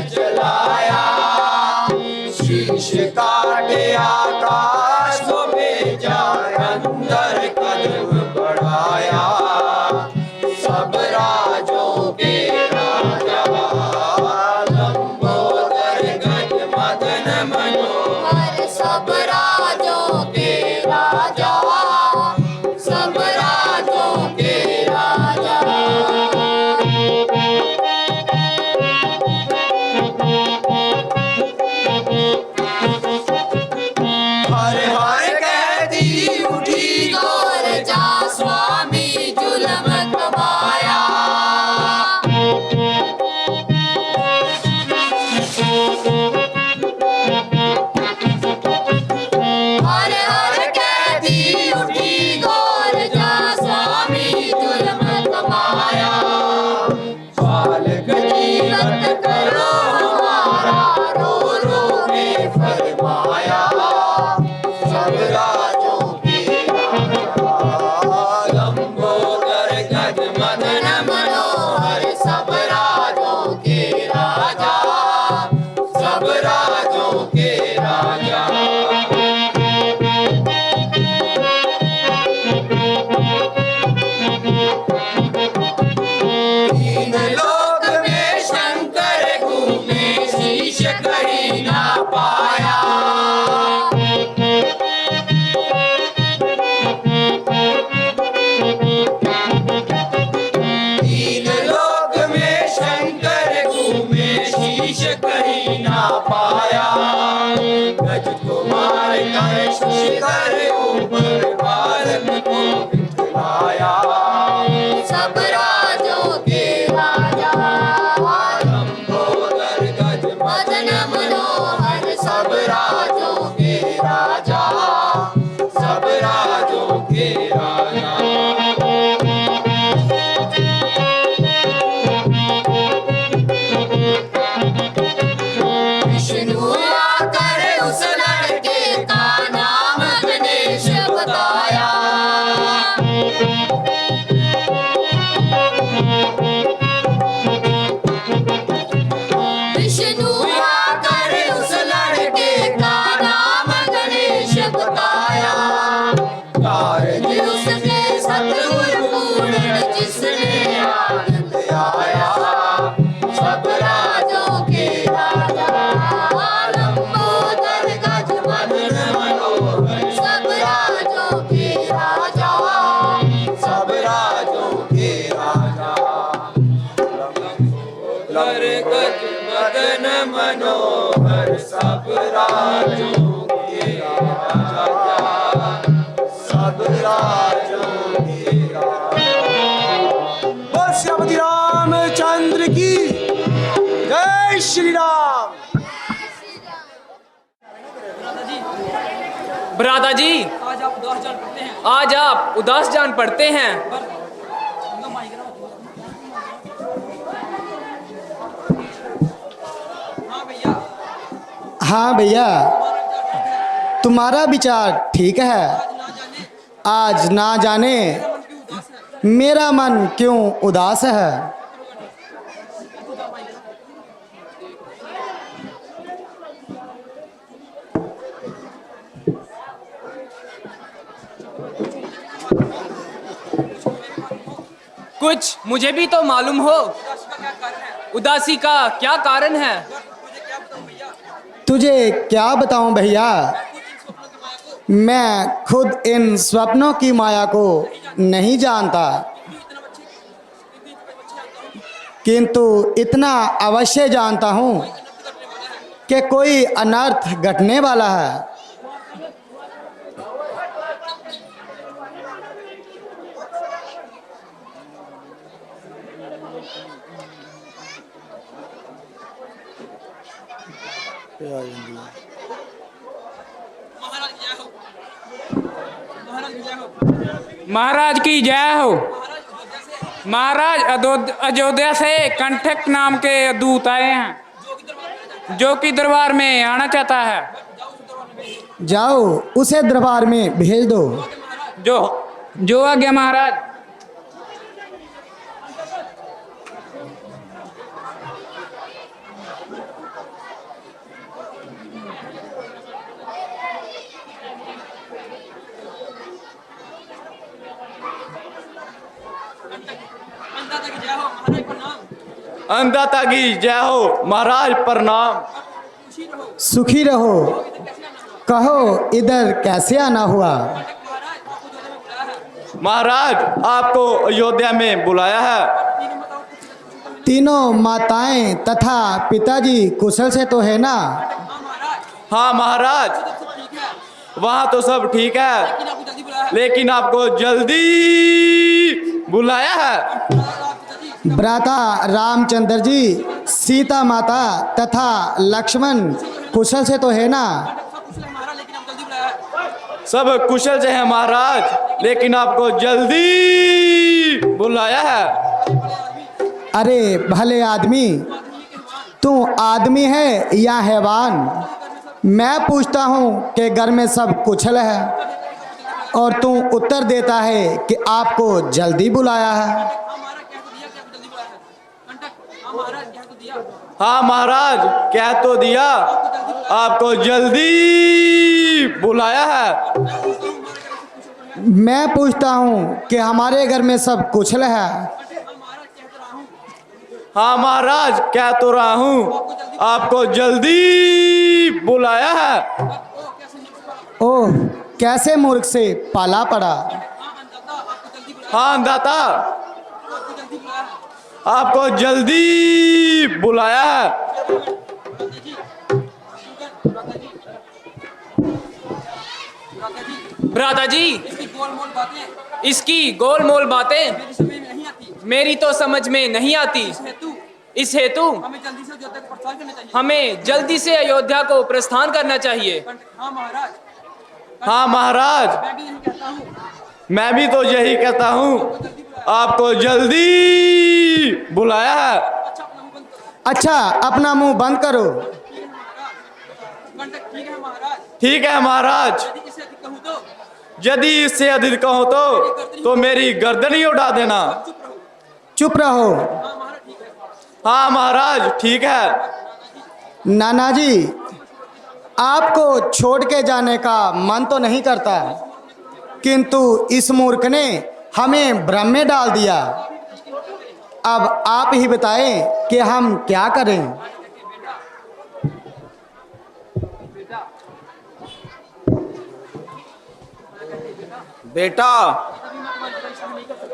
चलाया, शीश काटे आकाश को भेजा, अंदर कदम बढ़ाया। सब राजों के राजा, लंबोदर गज मदन मनोहर। सब राजों के राजा, सब राजों के राजा। हर हर कहती उठी गोरजा, स्वामी जुलम कमाया। हर हर कहती उठी गोरजा, स्वामी जुलम कमाया। बालक जीवत करो हमारा, रो रो के फरमाया। सब राजों के राजा, लंबोदर गज मदन मनोहर। सब राजों के राजा, सब राजों के राजा। तीन लोक में शंकर घूमे, शीश कहीं ना पाया। तीन लोक में शंकर घूमे, शीश कहीं ना पाया। गज को मार कर शिखर ऊपर, बालक को बिठलाया। सब राजों के राजा, लंबोदर गज मदन मनोहर। सब राजों के राजा, सब राजों के राजा। विष्णु आकर उस लड़के का नाम गणेश बताया। विष्णु आकर उस लड़के का नाम गणेश बताया। कारज उसके सतगुरु पूर्ण, जिसने आनंद आया। सब राजों के राजा, लंबोदर गज मदन मनोहर। सब राजों के राजा, सब राजों के राजा। लंबोदर गज मदन मनोहर। सब राजों के राजा, सब राजों के राजा। बोल श्रीमती रामचंद्र की जय। श्री राम। भ्राता जी, आज आप उदास जान पड़ते हैं। हाँ भैया, तुम्हारा विचार ठीक है। आज ना जाने मेरा मन क्यों उदास है। कुछ मुझे भी तो मालूम हो, उदासी का क्या कारण है। तुझे क्या बताऊं भैया, मैं खुद इन स्वप्नों की माया को नहीं जानता, किंतु इतना अवश्य जानता हूं कि कोई अनर्थ घटने वाला है। महाराज की जय हो। महाराज, अयोध्या से कंठक नाम के दूत आए हैं, जो कि दरबार में आना चाहता है। जाओ उसे दरबार में भेज दो। जो आज्ञा महाराज। अन्नदाता की जय हो। महाराज प्रणाम। सुखी रहो। कहो इधर कैसे आना हुआ? महाराज आपको अयोध्या में बुलाया है। तीनों माताएं तथा पिताजी कुशल से तो है ना? हाँ महाराज, वहाँ तो सब ठीक है, लेकिन आपको जल्दी बुलाया है। भ्राता रामचंद्र जी, सीता माता तथा लक्ष्मण कुशल से तो है ना? सब कुशल से है महाराज, लेकिन आपको जल्दी बुलाया है। अरे भले आदमी, तू आदमी है या हैवान? मैं पूछता हूँ कि घर में सब कुशल है और तू उत्तर देता है कि आपको जल्दी बुलाया है। हाँ महाराज, कह तो दिया, आपको जल्दी बुलाया है। मैं पूछता हूँ कि हमारे घर में सब कुशल है। हाँ महाराज, कह तो रहा हूँ, आपको जल्दी बुलाया है। ओह, कैसे मूर्ख से पाला पड़ा। हाँ दाता, आपको जल्दी बुलाया है। भ्राता जी, इसकी गोलमोल बातें मेरी तो समझ में नहीं आती। इस हेतु हमें जल्दी से अयोध्या को प्रस्थान करना चाहिए। हाँ महाराज, मैं भी तो यही कहता हूँ, आपको जल्दी बुलाया है। अच्छा, अपना मुंह बंद करो। ठीक है महाराज, यदि इससे अधिक कहो तो मेरी गर्दन ही उड़ा देना। चुप रहो। हाँ महाराज, ठीक है। नाना जी, आपको छोड़ के जाने का मन तो नहीं करता, किंतु इस मूर्ख ने हमें भ्रम में डाल दिया। अब आप ही बताएं कि हम क्या करें। बेटा,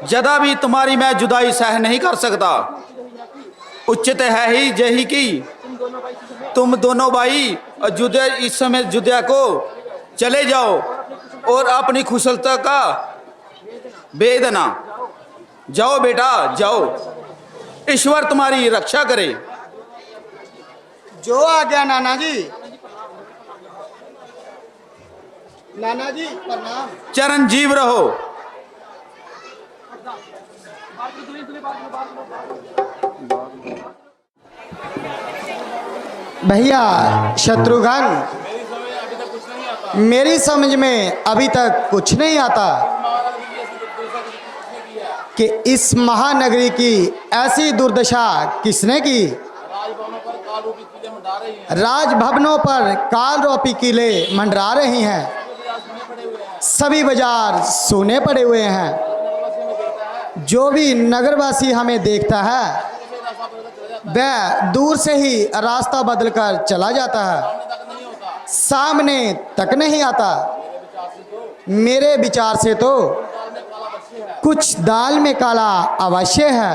जदा भी तुम्हारी मैं जुदाई सह नहीं कर सकता। उचित है ही यही कि तुम दोनों भाई अयोध्या इस समय अयोध्या को चले जाओ और अपनी कुशलता का वेदना। जाओ बेटा, जाओ। ईश्वर तुम्हारी रक्षा करे। जो आ गया नाना जी। नाना जी प्रणाम। चिरंजीव रहो। भैया शत्रुघ्न, मेरी समझ में अभी तक कुछ नहीं आता कि इस महानगरी की ऐसी दुर्दशा किसने की। राजभवनों पर काल रूपी किले मंडरा रही हैं, सभी बाजार सोने पड़े हुए हैं। जो भी नगरवासी हमें देखता है वह दूर से ही रास्ता बदलकर चला जाता है, सामने तक नहीं आता। मेरे विचार से तो कुछ दाल में काला अवश्य है।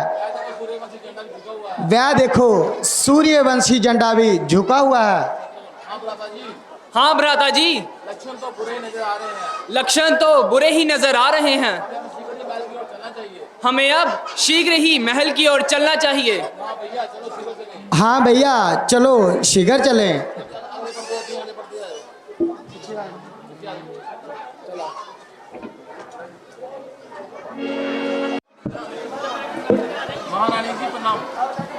वह देखो, सूर्यवंशी झंडा भी झुका हुआ है। हाँ भ्राता जी, लक्षण तो बुरे ही नजर आ रहे हैं। हमें अब शीघ्र ही महल की ओर चलना चाहिए। हाँ भैया, चलो शीघ्र चलें।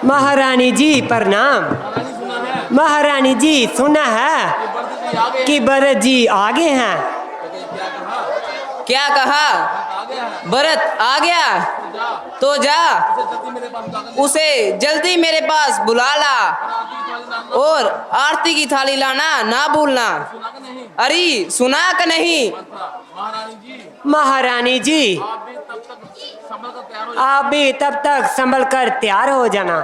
महारानी जी प्रणाम। महारानी जी सुना है कि भरत जी आगे हैं। क्या कहा? भरत आ गया? तो जा, उसे जल्दी मेरे पास बुला ला और आरती की थाली लाना ना भूलना। अरे सुना कि नहीं? महारानी जी आप भी तब तक संभल कर तैयार हो जाना।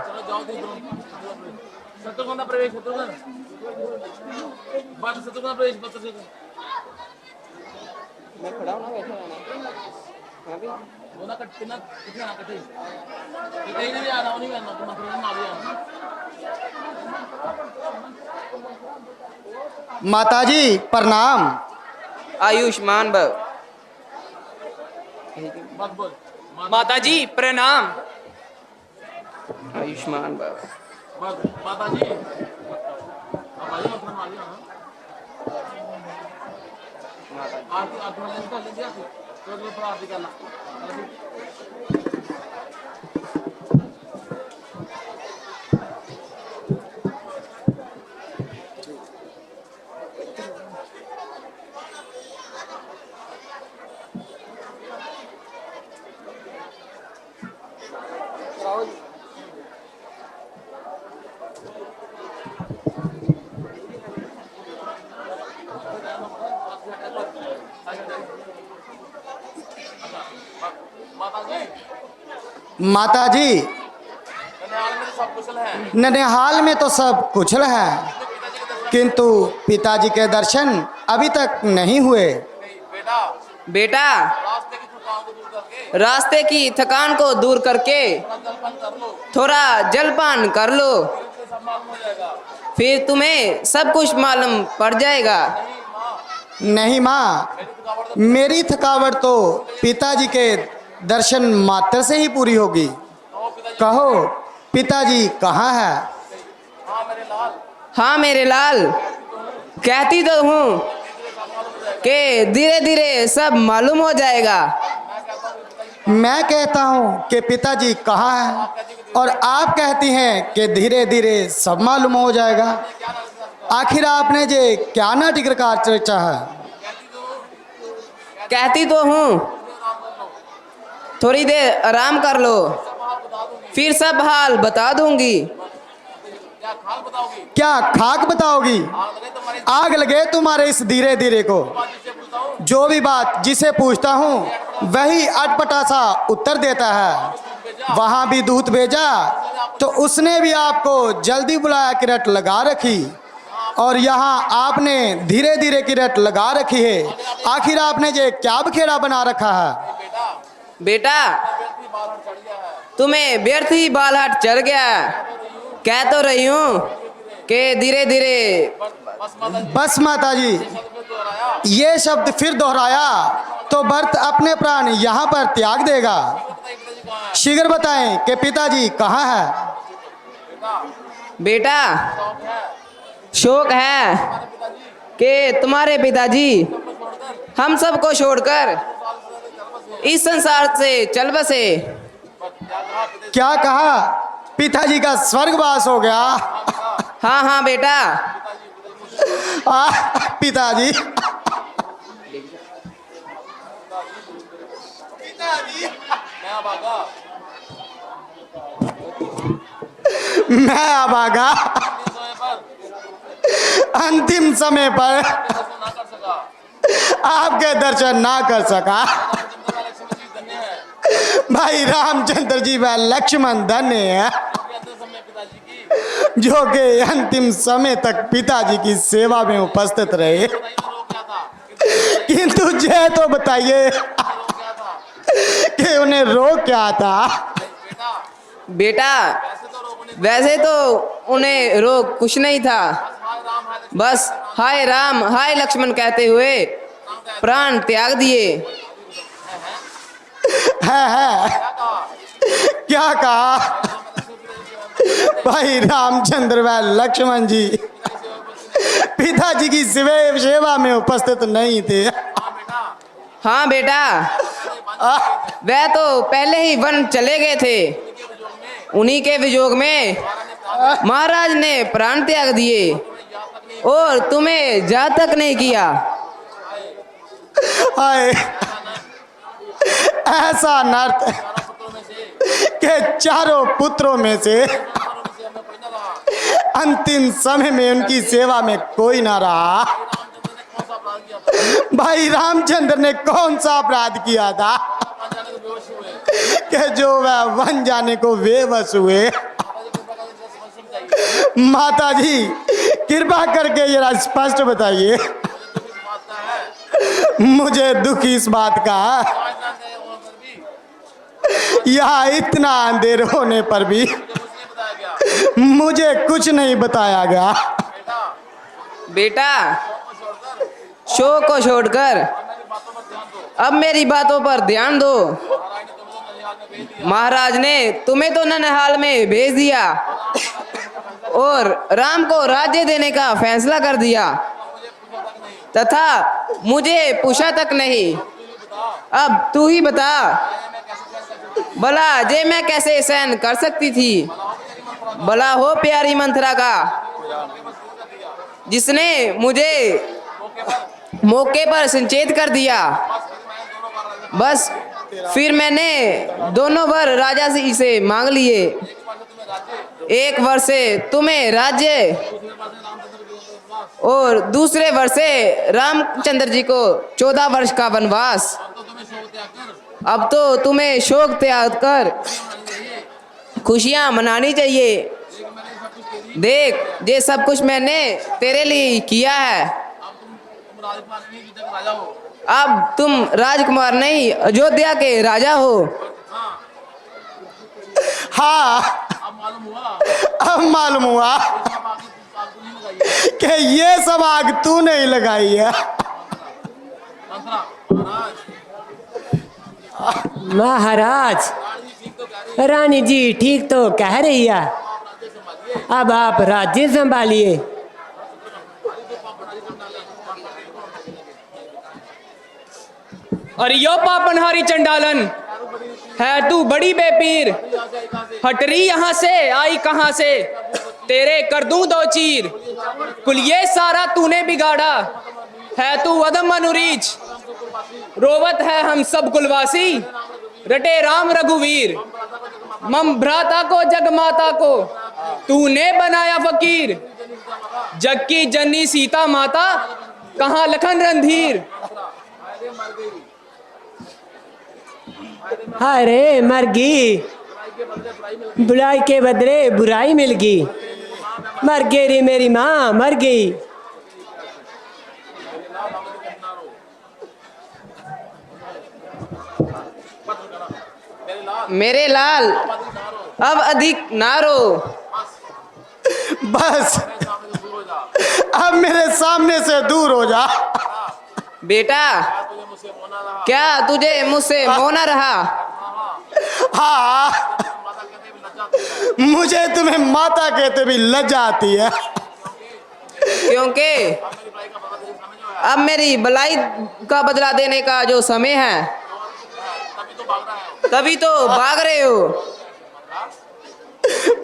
माताजी प्रणाम। आयुष्मान भव। माताजी प्रणाम। आयुष्मान भव। माताजी ननिहाल में तो सब कुशल है, किंतु पिताजी के दर्शन अभी तक नहीं हुए। बेटा, रास्ते की थकान को दूर करके थोड़ा जलपान कर लो, फिर तुम्हें सब कुछ मालूम पड़ जाएगा। नहीं माँ, मेरी थकावट तो पिताजी के दर्शन मात्र से ही पूरी होगी। कहो पिताजी कहाँ है? हाँ मेरे लाल, कहती तो हूँ कि धीरे धीरे सब मालूम हो जाएगा। मैं कहता हूँ कि पिताजी कहाँ है, और आप कहती हैं कि धीरे धीरे सब मालूम हो जाएगा। आखिर आपने जे क्या नाटक का चर्चा है? कहती तो हूँ थोड़ी देर आराम कर लो, फिर सब हाल बता दूंगी। क्या खाक बताओगी? आग लगे तुम्हारे इस धीरे धीरे को। जो भी बात जिसे पूछता हूँ वही अटपटा सा उत्तर देता है। वहाँ भी दूत भेजा तो उसने भी आपको जल्दी बुलाया की रट लगा रखी, और यहाँ आपने धीरे धीरे की रट लगा रखी है। आखिर आपने ये क्या बखेड़ा बना रखा है? बेटा, तुम्हें व्यर्थ ही बालहट चढ़ गया। कह तो रही हूँ कि धीरे धीरे। बस माताजी, ये शब्द फिर दोहराया तो भरत अपने प्राण यहाँ पर त्याग देगा। शीघ्र बताएं कि पिताजी कहाँ है? बेटा, शौक है कि तुम्हारे पिताजी हम सबको छोड़कर इस संसार से चल बसे। क्या कहा? पिताजी का स्वर्गवास हो गया? हाँ हाँ बेटा। पिताजी मैं अभागा अंतिम समय पर आपके दर्शन ना कर सका। भाई रामचंद्र जी व लक्ष्मण धन्य है जो कि अंतिम समय तक पिताजी की सेवा में उपस्थित रहे। किंतु ये तो बताइए कि उन्हें रोग क्या था? बेटा, वैसे तो उन्हें रोग कुछ नहीं था, बस हाय राम हाय लक्ष्मण कहते हुए प्राण त्याग दिए। है क्या कहा? भाई रामचंद्र व लक्ष्मण जी पिताजी की सेवा में उपस्थित नहीं थे। हाँ बेटा, वह तो पहले ही वन चले गए थे। उन्हीं के वियोग में महाराज ने प्राण त्याग दिए और तुम्हें जा तक नहीं किया। हाय, ऐसा नर्त के चारों पुत्रों में से अंतिम समय में उनकी सेवा में कोई ना रहा। भाई रामचंद्र ने कौन सा अपराध किया था कि जो वह वन जाने को बेबस हुए। माता जी कृपा करके जरा स्पष्ट बताइए, मुझे दुख इस बात का, यहाँ इतना अंधेर होने पर भी मुझे कुछ नहीं बताया गया। बेटा, शो को छोड़कर अब मेरी बातों पर ध्यान दो। महाराज ने तुम्हें तो ननिहाल में भेज दिया और राम को राज्य देने का फैसला कर दिया तथा मुझे पूछा तक नहीं। अब तू ही बता, भला जे मैं कैसे सहन कर सकती थी। भला हो प्यारी मंथरा का, जिसने मुझे मौके पर संचेत कर दिया। बस फिर मैंने दोनों वर राजा से मांग लिए। एक वर्ष से तुम्हें राज्य और दूसरे वर्ष से रामचंद्र जी को 14 वर्ष का वनवास। अब तो तुम्हें शोक त्याग कर खुशियां मनानी चाहिए। देख, ये सब कुछ मैंने तेरे लिए किया है। अब तुम राजकुमार नहीं, अयोध्या के राजा हो। हाँ, अब मालूम हुआ कि ये सब आग तू नहीं लगाई है। महाराज, रानी जी ठीक तो कह रही है। अब आप राज्य संभालिए। और यो पापनहारी चंडालन, है तू बड़ी बेपीर। हटरी यहाँ से आई कहाँ से, तेरे कर दूं 2 चीर। कुल ये सारा तूने बिगाड़ा, है तू अदम अनुरीच। रोवत है हम सब कुलवासी, रटे राम रघुवीर। मम भ्राता को जग माता को तूने बनाया फकीर। जग की जननी सीता माता, कहाँ लखन रणधीर। अरे मर गई, बुराई के बदले बुराई मिल गई। मर गई रे मेरी माँ, मर गई। मेरे लाल, अब अधिक ना रो। बस अब मेरे सामने से दूर हो जा। बेटा, क्या तुझे मुझसे मोना रहा? हाँ, मुझे तुम्हें माता कहते भी लज्जा आती है। क्योंकि अब मेरी भलाई का बदला देने का जो समय है, तभी तो भाग रहे हो।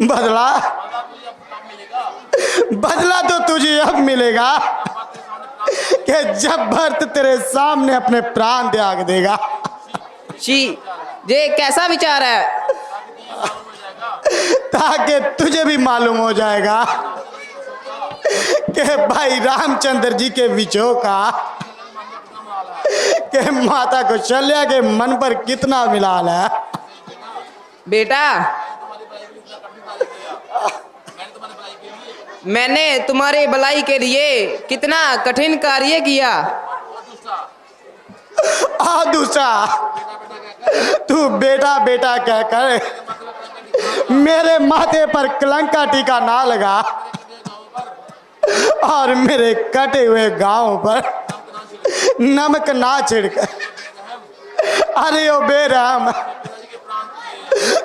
बदला बदला तो तुझे अब मिलेगा कि जब भरत तेरे सामने अपने प्राण त्याग देगा। शी, ये कैसा विचार है? ताकि तुझे भी मालूम हो जाएगा कि भाई रामचंद्र जी के विजोग का, कि माता कौशल्या के मन पर कितना मिलाल है। बेटा, मैंने तुम्हारे भलाई के लिए कितना कठिन कार्य किया। और दूसरा, तू बेटा बेटा कहकर मेरे माथे पर कलंक का टीका ना लगा और मेरे कटे हुए गांव पर नमक ना छिड़कर। अरे ओ बेराम,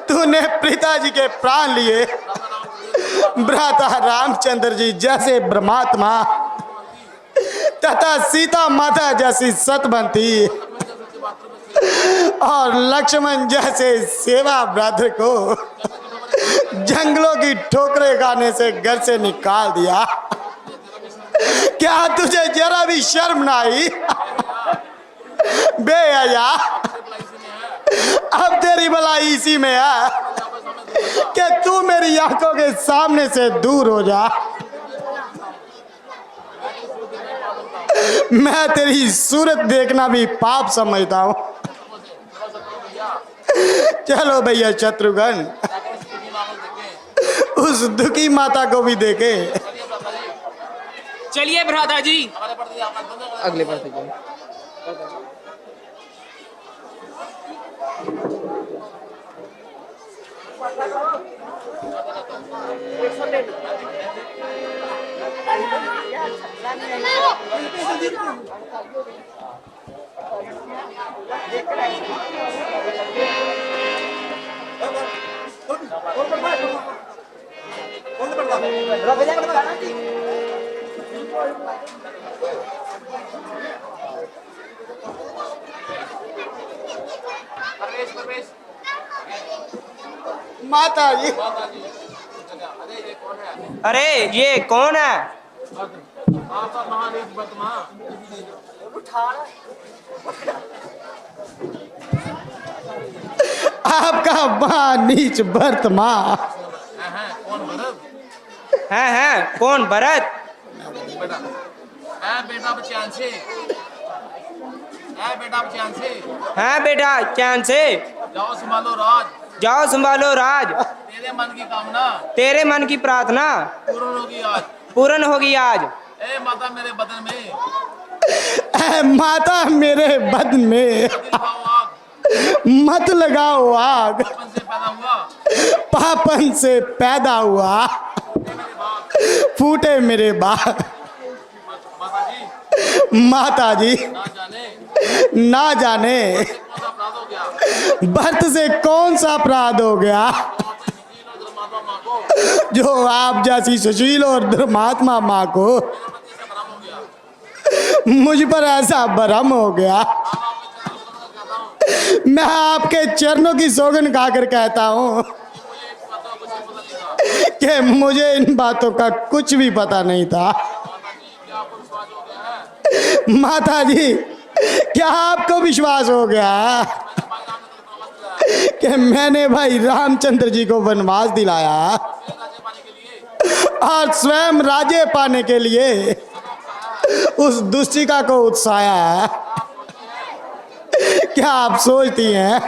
तूने पिताजी के प्राण लिए। भ्राता रामचंद्र जी जैसे ब्रह्मात्मा तथा सीता माता जैसी सतबंती और लक्ष्मण जैसे सेवा ब्रदर को जंगलों की ठोकरें खाने से घर से निकाल दिया। क्या तुझे जरा भी शर्म ना आई? बेहया, अब तेरी भलाई इसी में है कि तू मेरी आंखों के सामने से दूर हो जा। मैं तेरी सूरत देखना भी पाप समझता हूँ। चलो भैया शत्रुघ्न, उस दुखी माता को भी देखे। चलिए भ्राता जी। अगले बढ़ते जाओ। माता जी, अरे ये कौन है? आपका मां नीच वर्तमा। है कौन? भरत? बेटा बच्चान से है बेटा चैन से। जाओ संभालो राज, जाओ संभालो राज। तेरे मन की कामना तेरे मन की प्रार्थना पूर्ण होगी आज। पूर्ण होगी आज। ए माता मेरे बदन में ऐ माता मेरे बदन में लगाओ आग, मत लगाओ आग। बचपन से पैदा हुआ पापन से पैदा हुआ फूटे मेरे बाल। माता जी, माता जी, ना जाने ना जाने कौन सा अपराध हो गया, भक्त से कौन सा अपराध हो गया, माता माँ को जो आप जैसी सुशील और धर्मात्मा माँ को मुझ पर ऐसा भरम हो गया। मैं आपके चरणों की सौगंध खाकर कहता हूँ कि मुझे इन बातों का कुछ भी पता नहीं था। माता जी, क्या आपको विश्वास हो गया कि मैंने भाई रामचंद्र जी को वनवास दिलाया और स्वयं राज्य पाने के लिए उस दुष्टिका को उत्साया? क्या आप सोचती हैं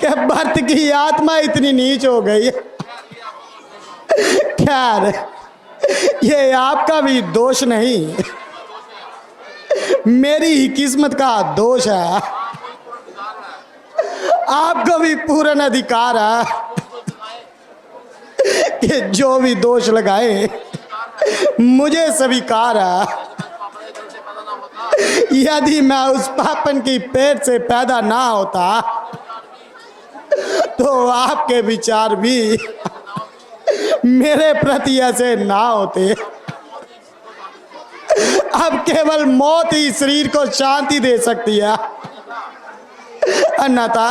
कि भरत की आत्मा इतनी नीच हो गई? खैर, ये आपका भी दोष नहीं, मेरी ही किस्मत का दोष है। आपको भी पूर्ण अधिकार है कि जो भी दोष लगाए मुझे स्वीकार है। यदि मैं उस पापन की पेट से पैदा ना होता तो आपके विचार भी मेरे प्रति ऐसे ना होते। अब केवल मौत ही शरीर को शांति दे सकती है, अन्यथा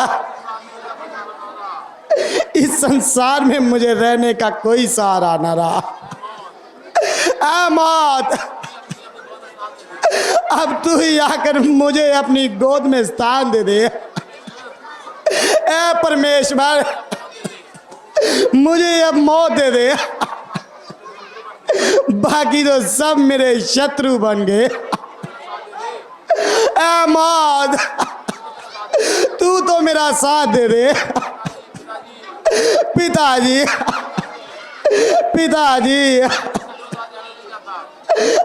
इस संसार में मुझे रहने का कोई सहारा न रहा। ऐ मौत, अब तू ही आकर मुझे अपनी गोद में स्थान दे दे। ऐ परमेश्वर, मुझे अब मौत दे दे, बाकी तो सब मेरे शत्रु बन गए। ऐ मौत, तू तो मेरा साथ दे दे। पिताजी, पिताजी,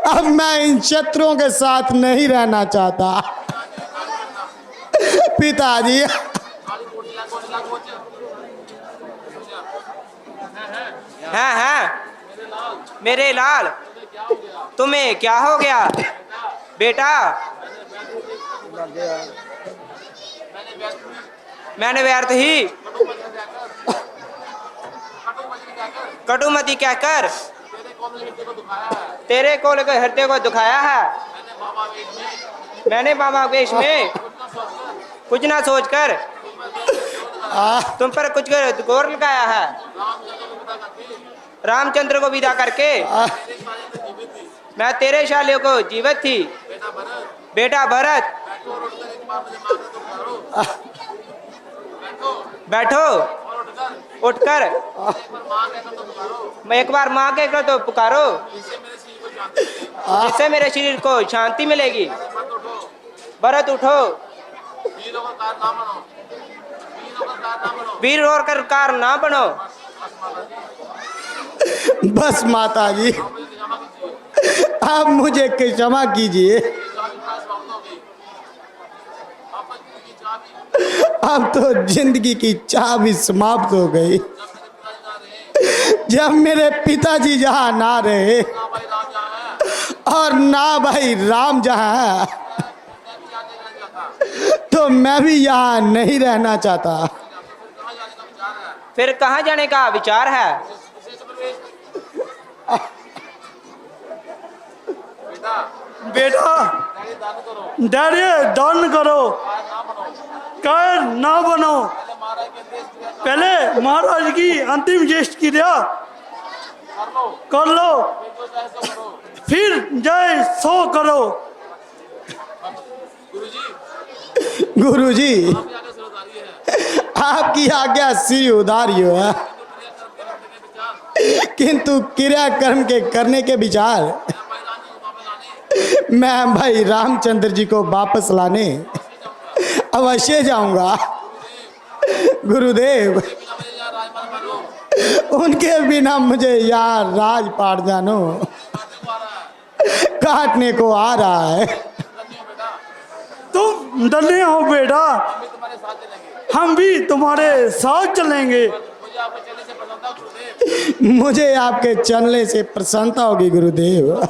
अब मैं इन शत्रुओं के साथ नहीं रहना चाहता। पिताजी, है मेरे लाल, तुम्हें क्या हो गया बेटा? मैंने व्यर्थ ही कटुमति कहकर तेरे कोल के हृदय को दुखाया है। मैंने बाबा वेश में कुछ ना सोचकर तुम पर कुछ गौर लगाया है। रामचंद्र को विदा करके मैं तेरे शालियों को जीवित थी। बेटा भरत, बैठो, उठकर मैं एक बार माँ के कर तो पुकारो, जिससे मेरे शरीर को शांति मिलेगी। भरत उठो, वीर और कर कार ना बनो। बस माता जी, आप मुझे क्षमा कीजिए। अब तो जिंदगी की चाह भी समाप्त हो गई। जब मेरे पिताजी जहाँ ना रहे और ना भाई राम जहाँ है, तो मैं भी यहाँ नहीं रहना चाहता। फिर कहाँ जाने का विचार है? बेटा डैडी दान करो, कायर ना बनो। पहले महाराज की अंतिम ज्येष्ठ क्रिया कर लो, फिर जय सो करो। गुरुजी, आपकी आज्ञा सिर उधारी हो है, किंतु क्रियाकर्म के करने के विचार मैं भाई रामचंद्र जी को वापस लाने अवश्य जाऊंगा। गुरुदेव, उनके बिना मुझे यार राजपाट जानो काटने को आ रहा है। तुम धन्य हो बेटा, हम भी तुम्हारे साथ चलेंगे। मुझे आपके चलने से प्रसन्नता होगी गुरुदेव।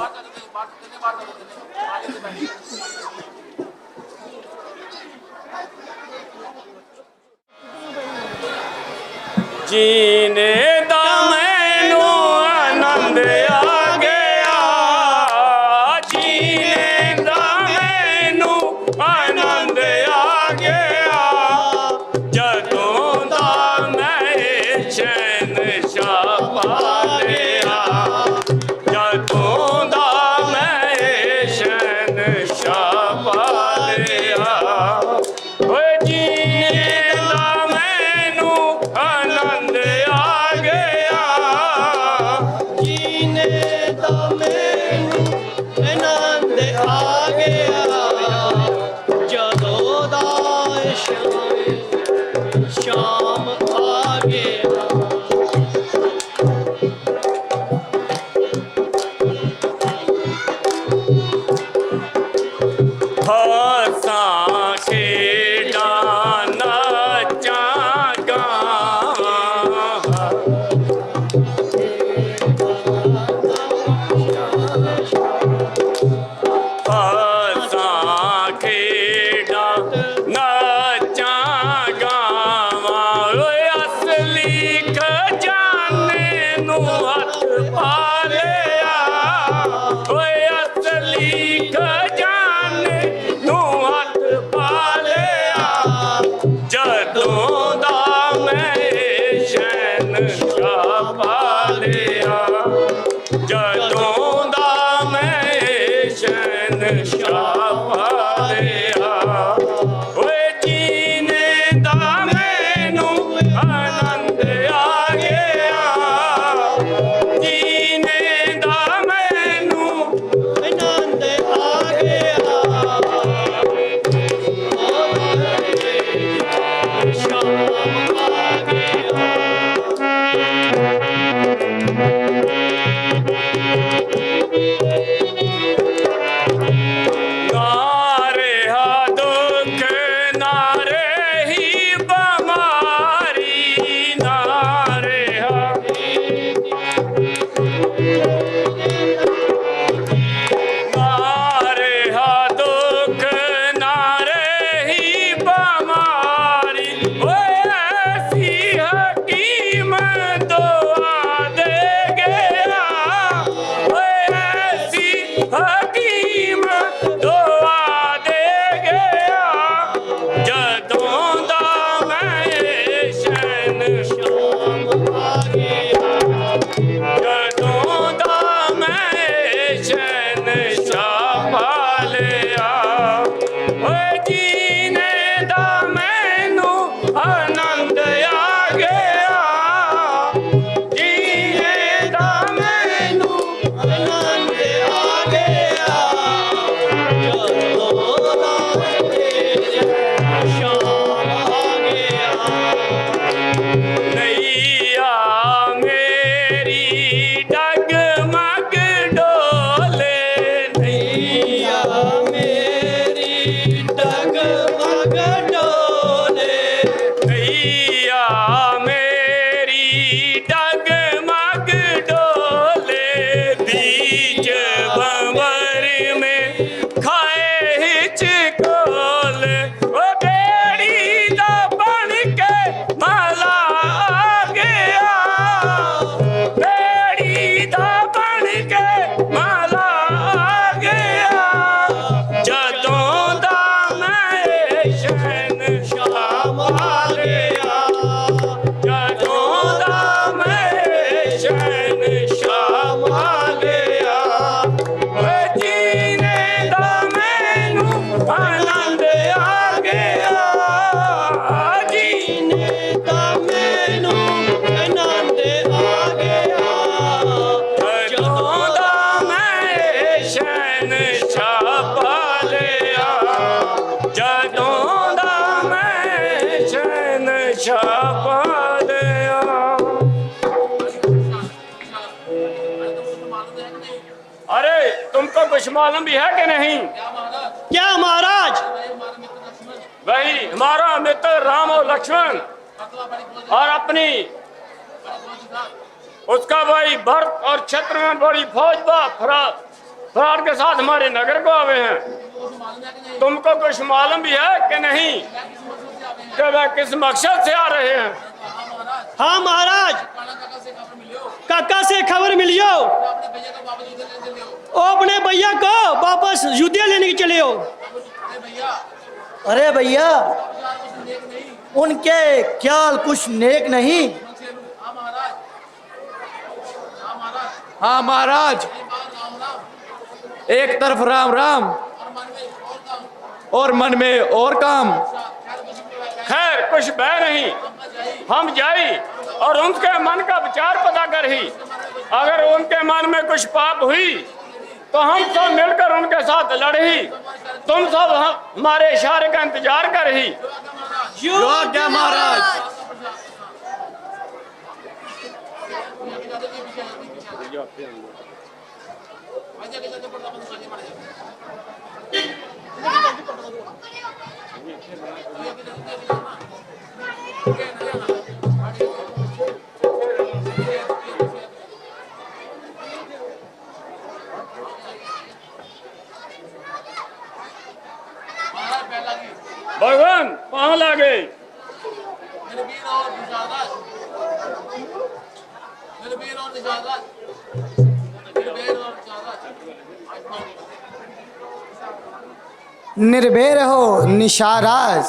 जीने दा मैनू आनंद आ गया, जीने दा मैनू आनंद आ गया, जदों दा मैं चैन शाह पा लिया, जदों दा मैं चैन शाह पा लिया। ओए जीने दा मैनू आनंद आ गया। ਛਾਪਾ ਲਿਆ ਜਦੋਂ ਦਾ ਮੈਂ ਚੈਨ ਛਾਪਾ ਲਿਆ। अरे तुमको कुछ मालूम भी है कि नहीं? क्या महाराज? वही हमारा मित्र राम और लक्ष्मण और अपनी उसका भाई भरत और क्षेत्र में बड़ी फौज फरार के साथ हमारे नगर को आवे हैं। तुमको कुछ मालूम भी है कि नहीं कि वह किस मकसद से आ रहे हैं? हाँ महाराज, काका से खबर मिलियो, ओ अपने भैया को वापस युद्ध लेने के चले हो। अरे भैया, उनके ख्याल कुछ नेक नहीं। हाँ महाराज, एक तरफ राम राम और मन में और काम। खैर कुछ बह नहीं, हम जाई और उनके मन का विचार पता कर ही। अगर उनके मन में कुछ पाप हुई तो हम सब मिलकर उनके साथ लड़ही। तुम सब हमारे इशारे का इंतजार कर ही। जो आज्ञा महाराज। भगवान पाँव लागे। निर्भय रहो निशाराज।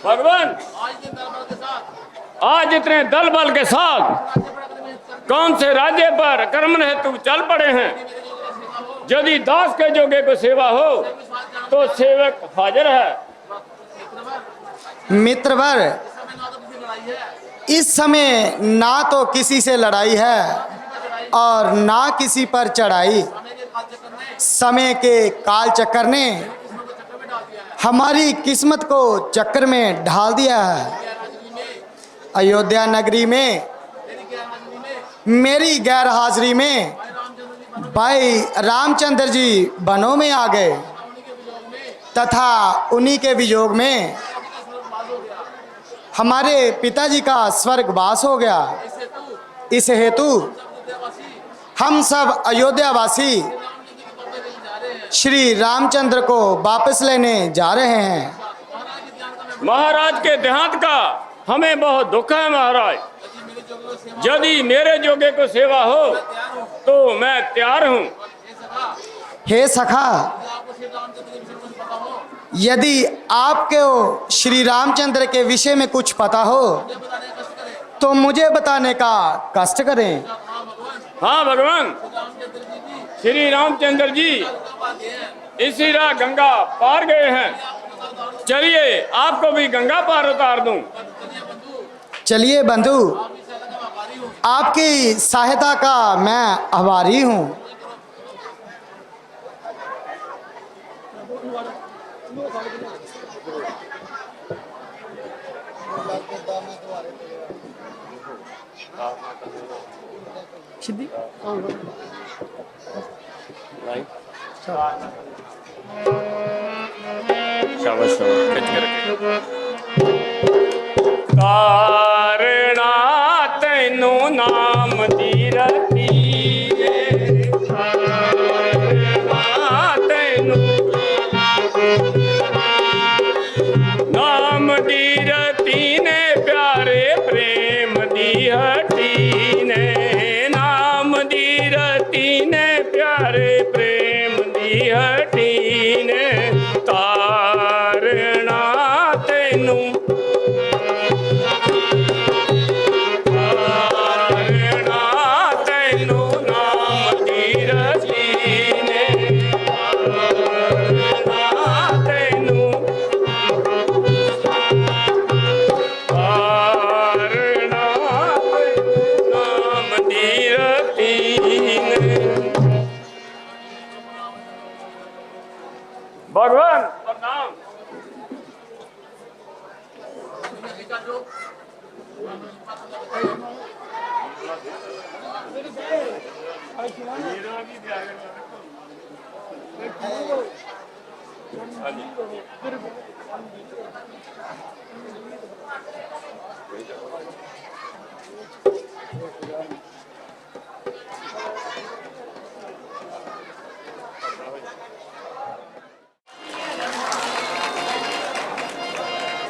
भगवान आज इतने दल बल के साथ कौन से राज्य पर कर्म हेतु चल पड़े हैं? यदि दास के जोगे को सेवा हो तो सेवक हाजिर है। मित्रवर, इस समय ना तो किसी से लड़ाई है और ना किसी पर चढ़ाई। समय के काल चक्कर ने हमारी किस्मत को चक्कर में ढाल दिया है। अयोध्या नगरी में मेरी गैर हाजिरी में भाई रामचंद्र जी वनों में आ गए तथा उन्हीं के वियोग में हमारे पिताजी का स्वर्गवास हो गया। इस हेतु हम सब अयोध्यावासी श्री रामचंद्र को वापस लेने जा रहे हैं। महाराज के देहांत का हमें बहुत दुख है महाराज। यदि मेरे जोगे को सेवा हो तो मैं तैयार हूँ। हे सखा, यदि आपको श्री रामचंद्र के विषय में कुछ पता हो तो मुझे बताने का कष्ट करें। हाँ भगवान, श्री रामचंद्र जी इसी राह गंगा पार गए हैं। चलिए आपको भी गंगा पार उतार दूं। चलिए बंधु, आपकी सहायता का मैं आभारी हूँ। कारना तैनू नाम दी रती, तैनू नाम दी रती ने प्यारे प्रेम दी हटी ने। नाम दी रती ने प्यारे प्रेम दी हटी ने। तारना तैनू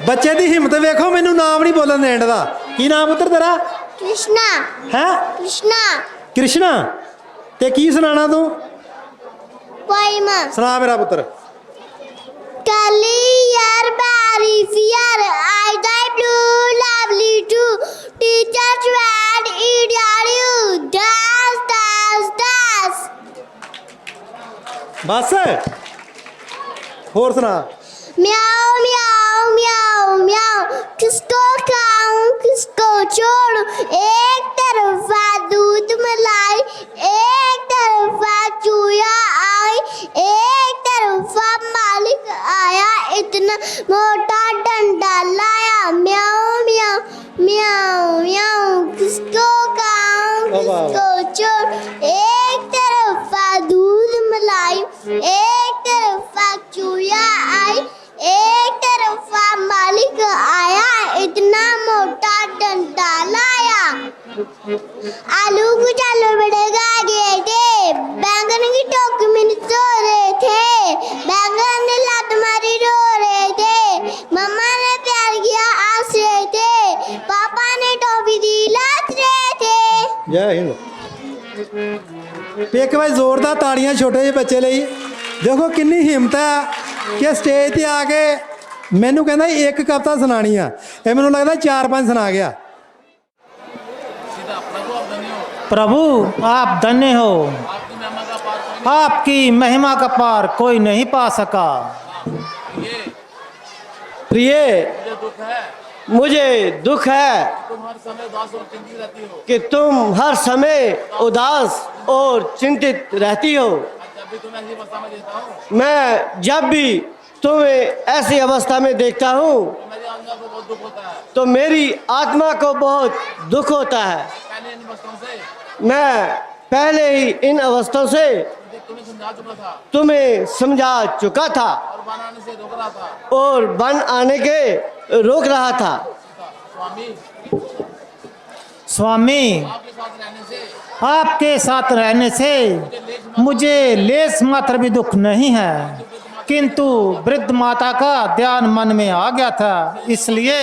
ਬੱਚੇ ਦੀ ਹਿੰਮਤ ਵੇਖੋ, ਮੈਨੂੰ ਨਾਮ ਨਹੀਂ ਬੋਲਣ ਦੇਣ ਦਾ। ਕੀ ਨਾਮ ਪੁੱਤਰ ਤੇਰਾ? कृष्णा ਹੈ कृष्णा ਕ੍ਰਿਸ਼ਨਾ। ਤੇ ਕੀ ਸੁਣਾਣਾ ਤੂੰ? पोइमा ਸੁਣਾ ਮੇਰਾ ਪੁੱਤਰ। Kali yar bari fear I die blue lovely too teachers word eat you das das das ਬਸ ਹੋਰ ਸੁਣਾ। म्याओ म्याओ म्याओ म्याओ किसको खाऊं किसको छोड़ूं एक तरफा दूध मलाई एक तरफा चूया आई एक तरफा मालिक आया इतना मोटा डंडा लाया म्याओ म्याओ म्याओ म्याओ किसको खाऊं किसको छोड़ूं एक तरफा दूध मलाई एक तरफा चूया आई एक तरफा मालिक आया इतना मोटा डंडा लाया आलू कुछ आलू बढ़ेगा गए थे बैंगन की टोकरी में सो रहे थे बैंगन ने लात मारी रो रहे थे मम्मा ने प्यार किया हंस रहे थे पापा ने टॉफी दी लात रहे थे। ਜੈ ਹਿੰਦ। ਇੱਕ ਵਾਰ ਜ਼ੋਰਦਾਰ ਤਾੜੀਆਂ ਛੋਟੇ ਜਿਹੇ ਬੱਚੇ ਲਈ। ਦੇਖੋ ਕਿੰਨੀ ਹਿੰਮਤ ਹੈ ਕਿ ਸਟੇਜ ਤੇ ਆ ਕੇ ਮੈਨੂੰ ਕਹਿੰਦਾ ਇੱਕ ਕਵਿਤਾ ਸੁਣਾਣੀ ਆ। ਇਹ ਮੈਨੂੰ ਲੱਗਦਾ 4-5 ਸੁਣਾ ਗਿਆ। प्रभु आप धन्य हो, आपकी महिमा का पार कोई नहीं पा सका। प्रिय मुझे दुख है कि तुम हर समय उदास और चिंतित रहती हो। मैं जब भी तुम्हें ऐसी अवस्था में देखता हूँ तो मेरी आत्मा को बहुत दुख होता है। मैं पहले ही इन अवस्थाओं से तुम्हें समझा चुका था और बन आने के रोक रहा था। स्वामी आपके साथ रहने से मुझे लेस मात्र भी दुख नहीं है, किंतु वृद्ध माता का ध्यान मन में आ गया था, इसलिए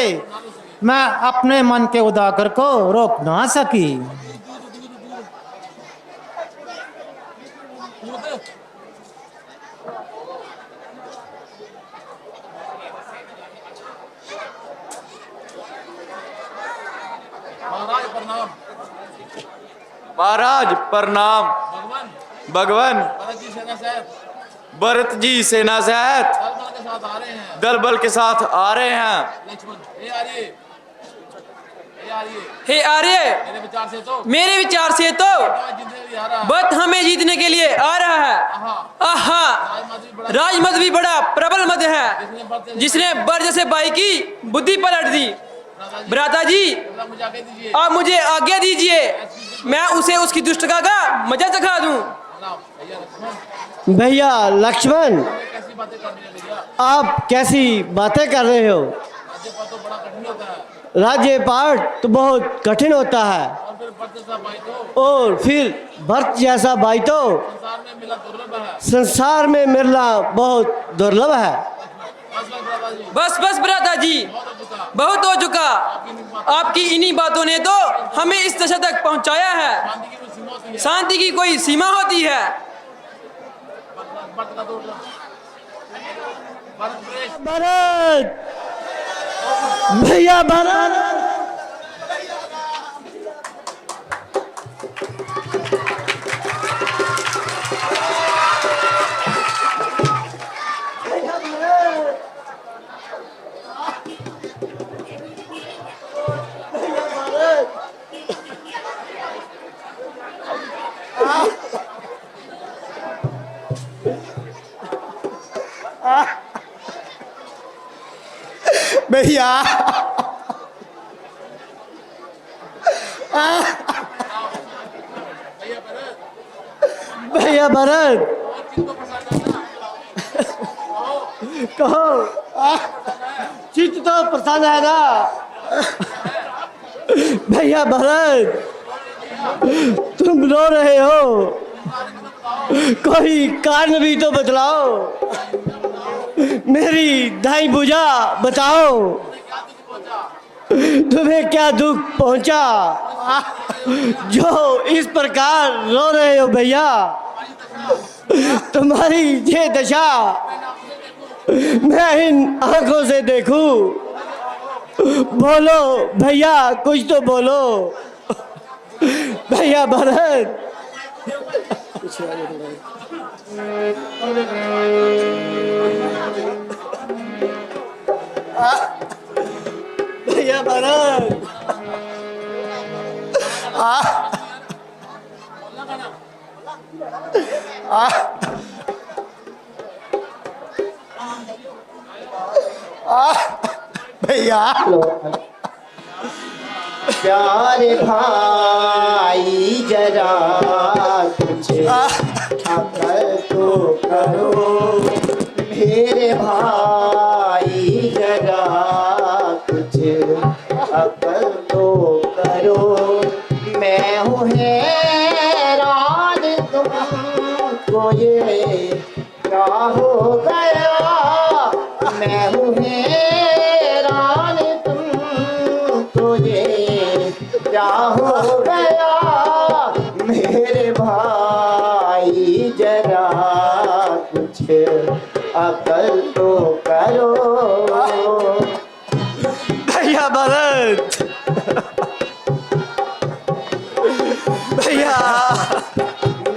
मैं अपने मन के उदागर को रोक ना सकी। महाराज प्रणाम। भगवान भरत जी सेना सहित दल बल के साथ आ रहे हैं। हे आर्य मेरे विचार से तो वक्त हमें जीतने के लिए आ रहा है। आहा राजमत भी बड़ा प्रबल मत है जिसने बर जैसे बाई की बुद्धि पलट दी। भ्राता जी आप मुझे आज्ञा दीजिए, मैं उसे उसकी दुष्टता का मजा चखा दूं। भैया लक्ष्मण आप कैसी बातें कर रहे हो? राज्य पाठ तो बहुत कठिन होता है और फिर भरत जैसा भाई तो संसार में मिलना बहुत दुर्लभ है। बस बस भ्राता जी बहुत हो चुका। आपकी इन्हीं बातों ने तो हमें इस दशा तक पहुंचाया है। शांति की कोई सीमा होती है। भरत भैया भरत भैया भैया भरत, कहो। चित्त तो प्रसन्न है ना भैया भरत, तुम रो रहे हो, कोई कारण भी तो बतलाओ, मेरी दाई भुजा बताओ, तुम्हें क्या दुख पहुंचा जो इस प्रकार रो रहे हो भैया? तुम्हारी ये दशा मैं इन आंखों से देखूं। बोलो भैया, कुछ तो बोलो भैया भरत। भैया भरत, भैया प्यारे भाई जरा कुछ अकल तो करो, मेरे भाई जरा कुछ अकल तो करो, मैं हूँ हैरान तुमको ये क्या हो गया, मैं हूँ हैरान तुमको ये क्या हो गया, मेरे भाई जरा कुछ अकल तो करो। भैया भरत, भैया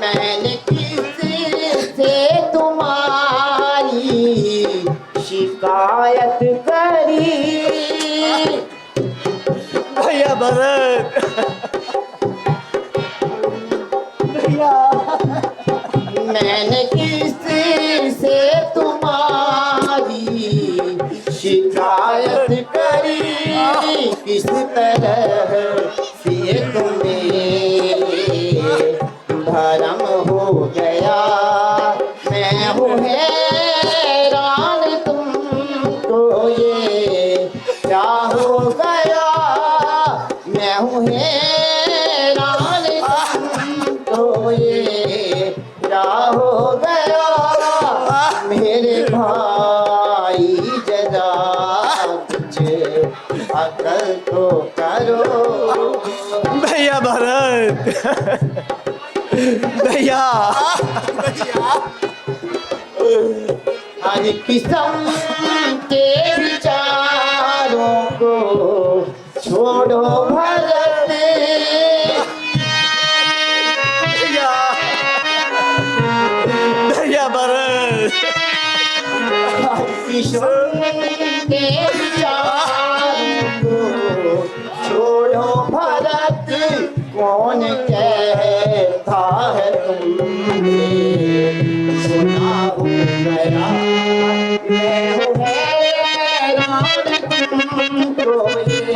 मैंने किससे तुम्हारी शिकायत करी, भैया भरत, भैया मैंने किससे तुम्हारी शिकायत करी, किस तरह से तुम्हें भरम हो गया, मैं हूँ हैरान तुमको ये क्या हो गया, मैं हूँ हैरान तुमको ये क्या हो गया, मेरे भाई जरा कुछ अकल तो करो। भैया भरत, भैया हर किस्म के विचारों को छोड़ो भरत, भैया, भैया भरत, किस्म के विचारों को छोड़ो भरत, कौन कहता है तुमने सुना हो गया, मैं हूँ हैरान तुमको ये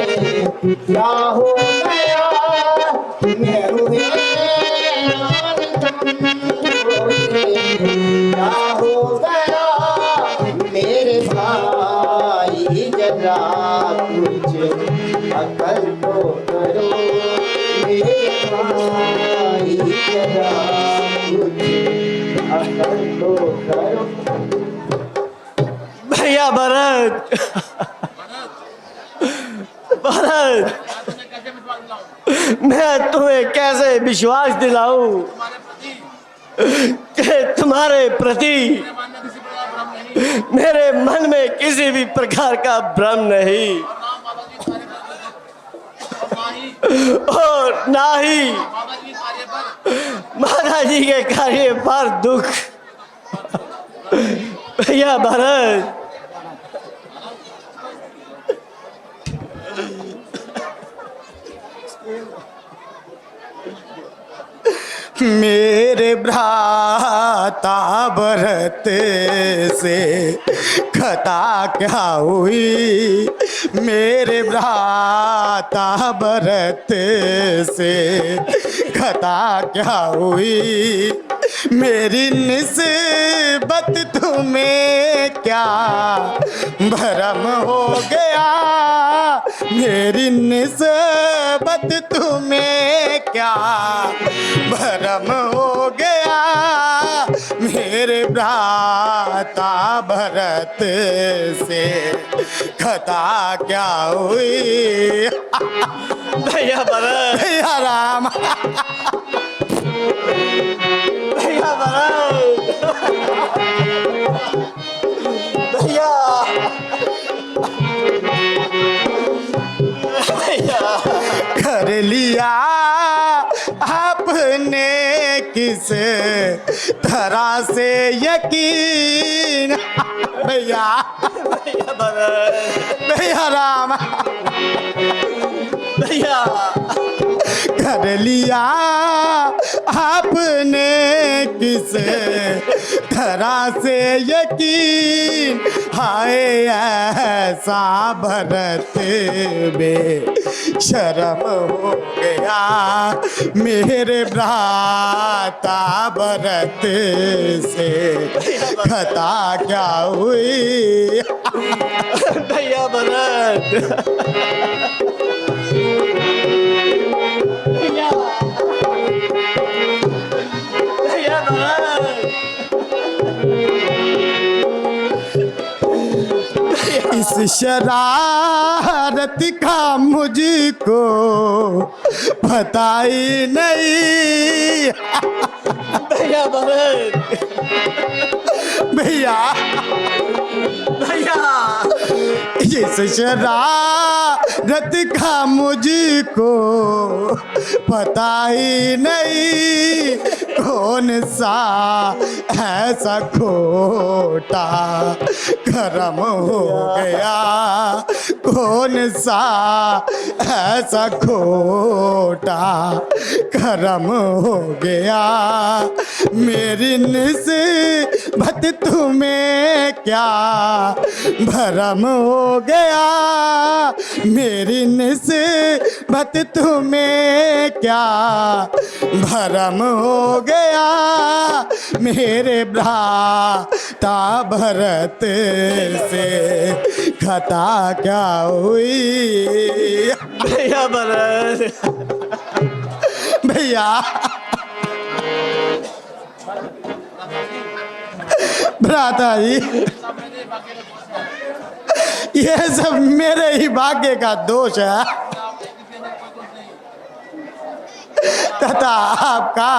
क्या हो गया, मैं हूँ हैरान तुमको ये क्या हो गया, मेरे भाई जरा कुछ अकल तो करो, मेरे भाई जरा कुछ अकल तो करो। भैया भरत, भरत, मैं तुम्हें कैसे विश्वास दिलाऊं कि तुम्हारे प्रति मेरे मन में किसी भी प्रकार का भ्रम नहीं, और ना ही माता जी के कार्य पर दुख। भैया भरत, मेरे भ्राता भ्राता भरत से खता क्या हुई, मेरे भ्राता भरत से खता क्या हुई, मेरी निस्बत तुम्हें क्या भरम हो गया, मेरी निस्बत तुम्हें क्या भरम हो गया, मेरे भ्राता भरत से खता क्या हुई। भैया भरत, भैया राम, भैया भरत, भैया भैया कर लिया आपने किस तरह से यकीन, भैया भैया भरत, भैया राम, भैया कर लिया आपने किस तरह से यकीन, हाय ऐसा भरत में शर्म हो गया, मेरे भ्राता भरत से खता क्या हुई। भैया भरत, भैया भैया भरत, इस शरारत का मुझको पता ही नहीं। भैया भरत, भैया भैया इस शरारत का मुझको पता ही नहीं, कौन सा ऐसा खोटा कर्म हो गया, कौन सा ऐसा खोटा कर्म हो गया, मेरी निस्बत तुम्हें क्या भरम हो गया, मेरी निस्बत तुम्हें क्या भरम हो गया, मेरे भ्राता भरत से खता क्या हुई। भैया भरत, भैया भ्राता जी, ये सब मेरे ही भाग्य का दोष है तथा आपका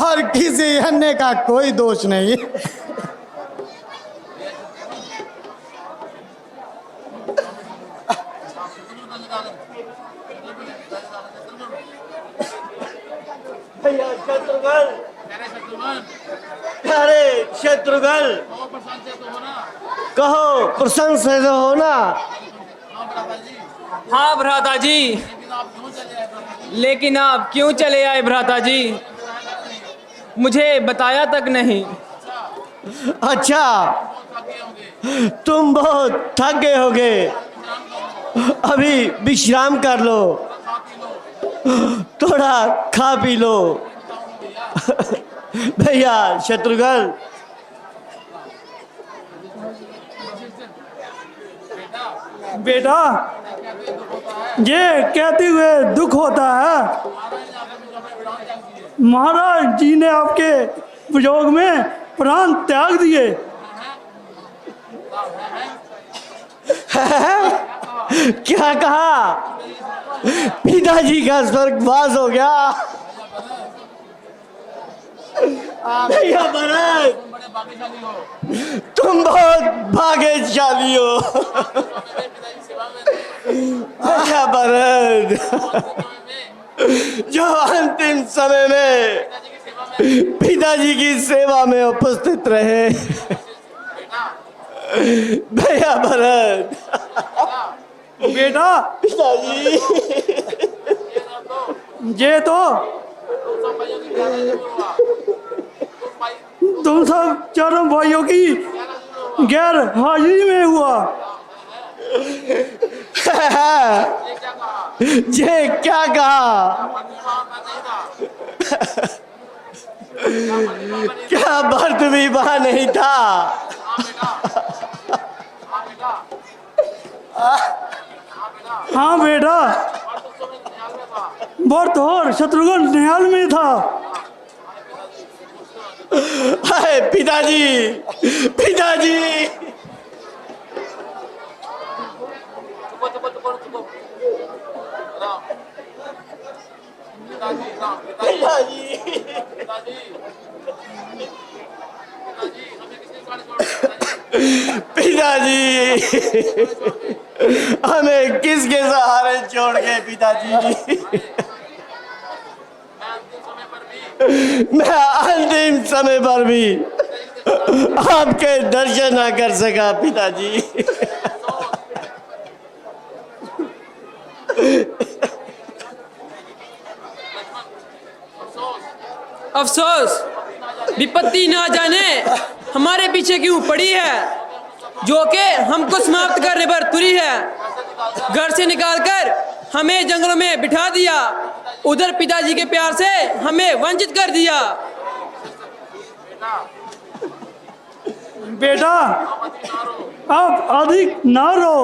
और किसी अन्य का कोई दोष नहीं। भैया शत्रुघ्न, अरे शत्रुघ्न, कहो प्रसन्न से तो हो ना। हाँ भ्राता जी, लेकिन आप क्यों चले आए भ्राता जी, मुझे बताया तक नहीं। अच्छा, तुम बहुत थक गए होगे, अभी विश्राम कर लो, थोड़ा खा पी लो। भैया शत्रुघ्न, बेटा, ये कहते हुए दुख होता है, महाराज जी ने आपके वियोग में प्राण त्याग दिए। क्या कहा? पिताजी का स्वर्गवास हो गया। भैया भरत, तुम बहुत भाग्यशाली हो। भैया भरत, जो अंतिम समय में पिताजी की सेवा में उपस्थित रहे। भैया भरत, बेटा, पिताजी, ये तो तुम सब चारों भाइयों की गैर हाजिरी में हुआ। ये क्या कहा? क्या भरत भी वहां नहीं था? हाँ बेटा, भरत और शत्रुघ्न निहाल में था। हाय पिताजी, पिताजी। पिताजी, हमें किसके सहारे छोड़ गए पिताजी? मैं अंतिम समय पर भी आपके दर्शन ना कर सका पिताजी। अफसोस, विपत्ति ना जाने हमारे पीछे क्यों पड़ी है, जो कि हमको समाप्त करने पर तुरी है। घर से निकालकर हमें जंगलों में बिठा दिया, उधर पिताजी के प्यार से हमें वंचित कर दिया। बेटा, आप अधिक ना रो,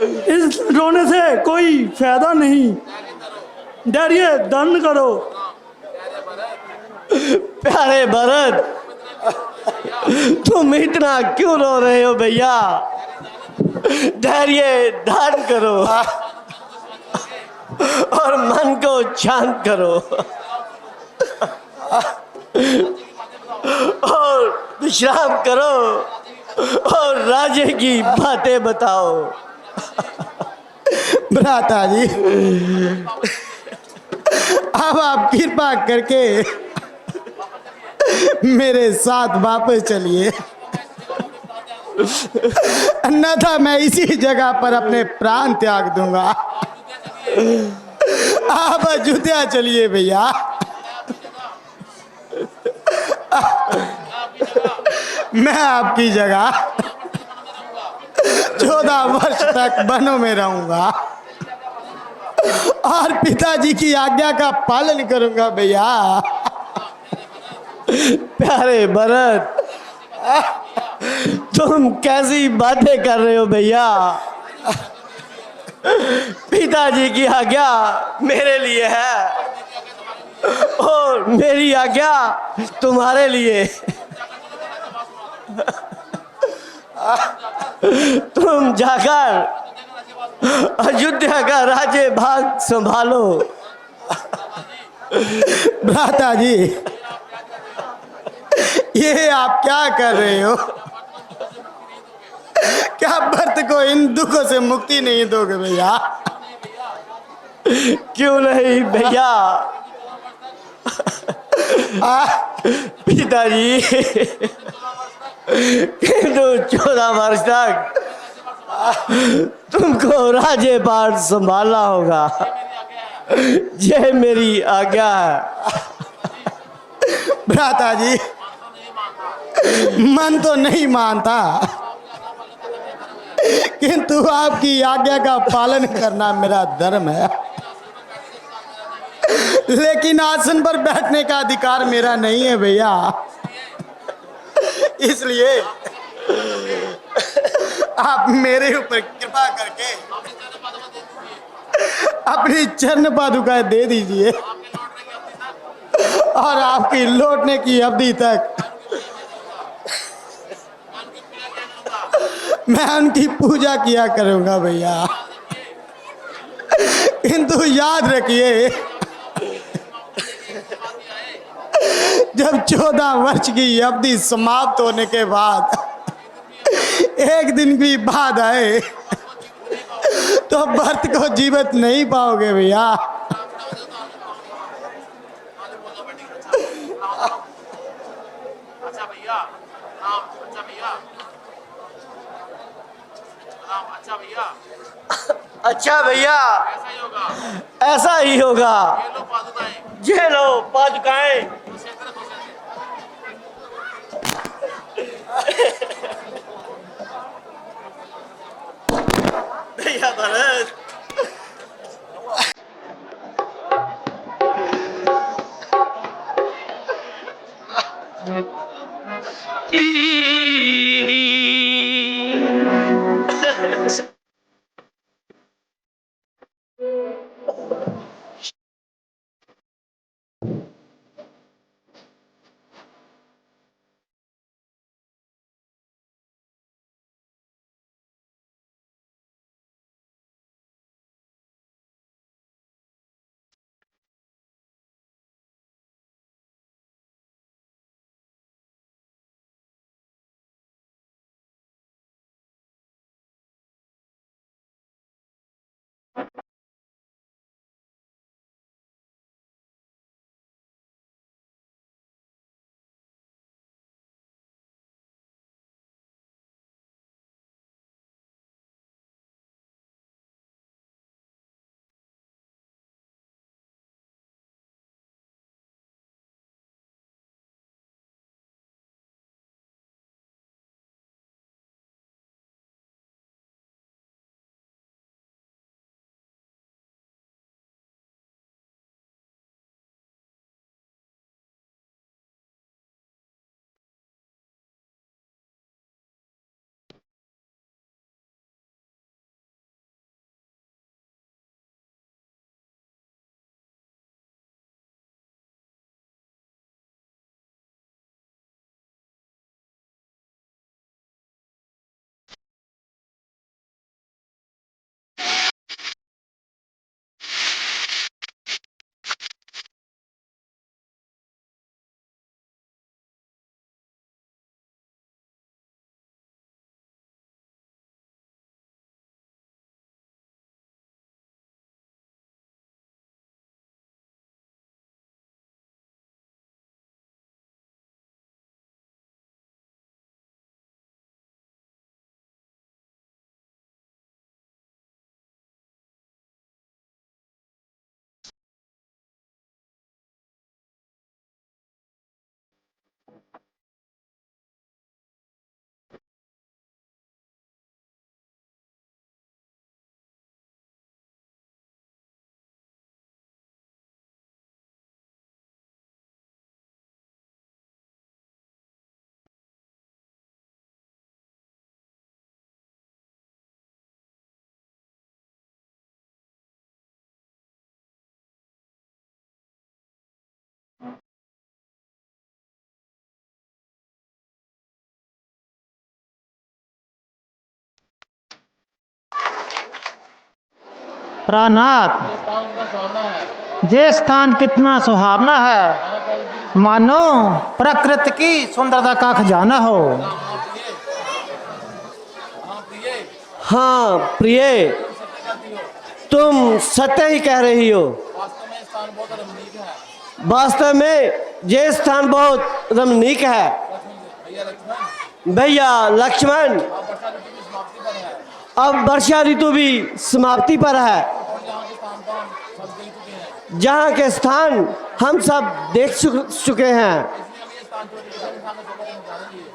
इस रोने से कोई फायदा नहीं। धैर्य धारण करो। प्यारे भरत, तुम इतना क्यों रो रहे हो भैया? धैर्य धारण करो और मन को शांत करो और विश्राम करो और राजे की बातें बताओ। भ्राता जी, अब आप कृपा करके मेरे साथ वापस चलिए, अन्यथा मैं इसी जगह पर अपने प्राण त्याग दूंगा। आप अयोध्या चलिए भैया। मैं आपकी जगह 14 वर्ष तक वनों में रहूंगा और पिताजी की आज्ञा का पालन करूंगा भैया। प्यारे भरत, तुम कैसी बातें कर रहे हो भैया? पिताजी की आज्ञा मेरे लिए है और मेरी आज्ञा तुम्हारे लिए। तुम जाकर अयोध्या का राज्य भाग संभालो। भ्राता जी, ये आप क्या कर रहे हो? क्या भरत को इन दुखों से मुक्ति नहीं दोगे भैया? क्यों नहीं भैया? पिताजी, किंतु 14 वर्ष तक तुमको राज्यपाठ संभालना होगा। यह मेरी आज्ञा है। भ्राता जी, मन तो नहीं मानता, किंतु आपकी आज्ञा का पालन करना मेरा धर्म है। लेकिन आसन पर बैठने का अधिकार मेरा नहीं है भैया। इसलिए आप मेरे ऊपर कृपा करके अपनी चरण पादुकाएं दे दीजिए और आपकी लौटने की अवधि तक मैं उनकी पूजा किया करूंगा भैया। किंतु याद रखिए, जब 14 वर्ष की अवधि समाप्त होने के बाद एक दिन भी बाद आए तो भरत को जीवित नहीं पाओगे भैया। अच्छा भैया, ऐसा ही होगा। ये लो पादुकाएं। भैया भरत प्राणनाथ, ये स्थान कितना सुहावना है, मानो प्रकृति की सुंदरता का खजाना हो। हाँ प्रिय, तुम सत्य ही कह रही हो। वास्तव में ये स्थान बहुत रमणीक है। भैया लक्ष्मण, अब वर्षा ऋतु भी समाप्ति पर है। जहाँ के स्थान हम सब देख चुके हैं,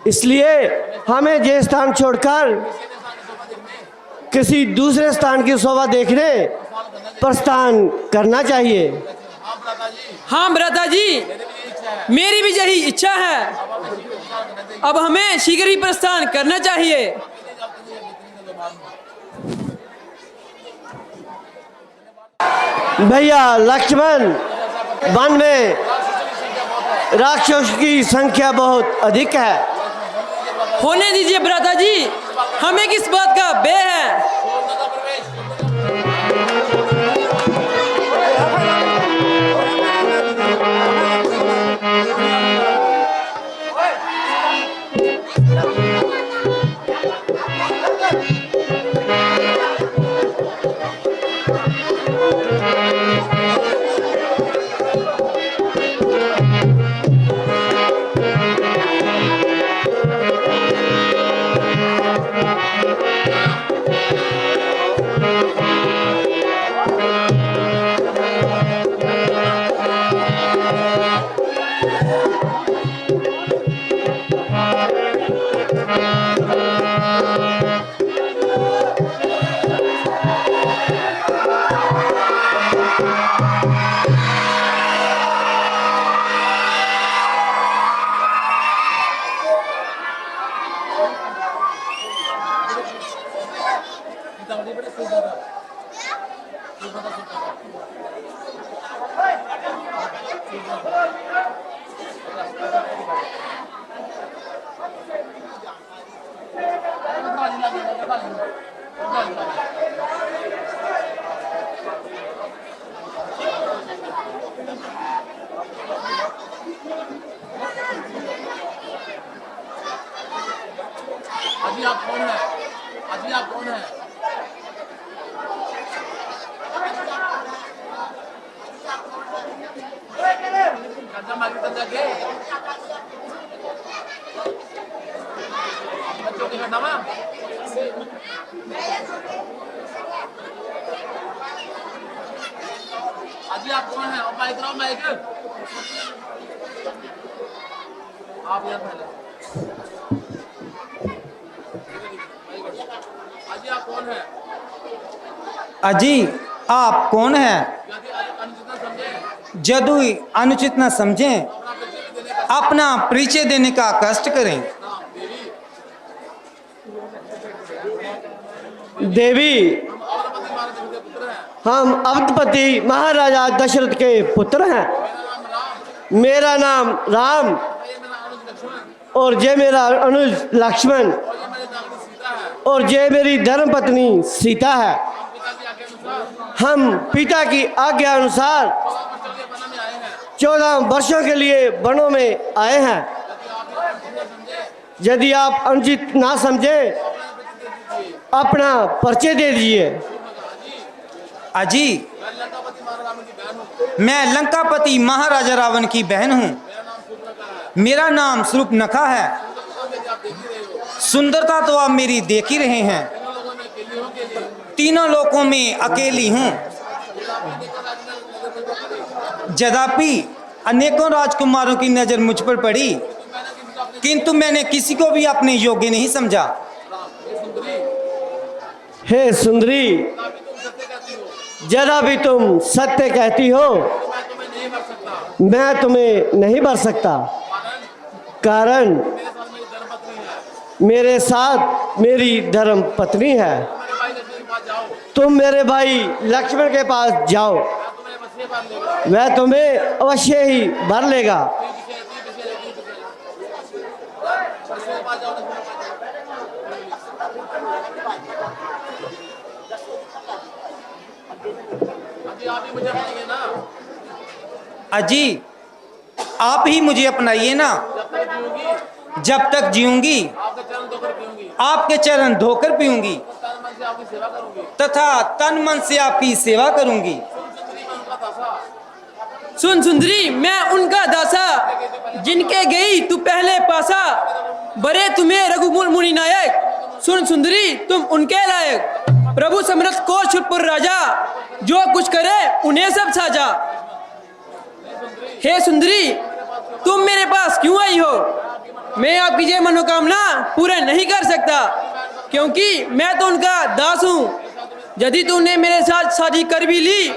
इसलिए हमें ये स्थान छोड़कर किसी दूसरे स्थान की शोभा देखने प्रस्थान करना चाहिए। हाँ भ्राता जी, मेरी भी यही इच्छा है। अब हमें शीघ्र ही प्रस्थान करना चाहिए। भैया लक्ष्मण, वन में राक्षसों की संख्या बहुत अधिक है। होने दीजिए भ्राता जी, हमें किस बात का भय है। अजी आप कौन है? अजी आप कौन है? बच्चों के नाम अजी आप कौन है? माइक रहा माइक आप यार पहले अजी आप कौन है? अजी आप कौन है? जदू अनुचित न समझें, अपना परिचय देने का कष्ट करें। देवी, हम अवधपति महाराजा दशरथ के पुत्र हैं। मेरा नाम राम और ये मेरा अनुज लक्ष्मण और ये मेरी धर्मपत्नी सीता है। हम पिता की आज्ञा अनुसार 14 वर्षों के लिए वनों में आए हैं। यदि आप अनुचित ना समझे, अपना परिचय दे दीजिए। अजी, मैं लंकापति महाराजा रावण की बहन हूँ। मेरा नाम शूर्पणखा है। सुंदरता तो आप मेरी देख ही रहे हैं। तीनों लोकों में अकेली हूँ। यद्यपि अनेकों राजकुमारों की नजर मुझ पर पड़ी, किंतु मैंने किसी को भी अपने योग्य नहीं समझा। हे सुंदरी, जरा भी तुम सत्य कहती हो, मैं तुम्हें नहीं भर सकता। कारण मेरे साथ मेरी धर्म पत्नी है। तुम मेरे भाई लक्ष्मण के पास जाओ, वह तुम्हें अवश्य ही भर लेगा। अजी, आप ही मुझे अपनाइए ना। जब तक जीऊंगी आपके चरण धोकर पीऊंगी तथा तन मन से आपकी सेवा करूंगी। सुन सुंदरी, मैं उनका दासा, जिनके गई तू पहले पासा। बरे तुम्हें रघुकुल मुनि नायक, सुन सुंदरी तुम उनके लायक। प्रभु समरथ को छुटपुर राजा, जो कुछ करे उन्हें सब साजा। हे सुंदरी, तुम मेरे पास क्यों आई हो? मैं आपकी ये मनोकामना पूरा नहीं कर सकता, क्योंकि मैं तो उनका दास हूँ। यदि तुमने मेरे साथ शादी कर भी ली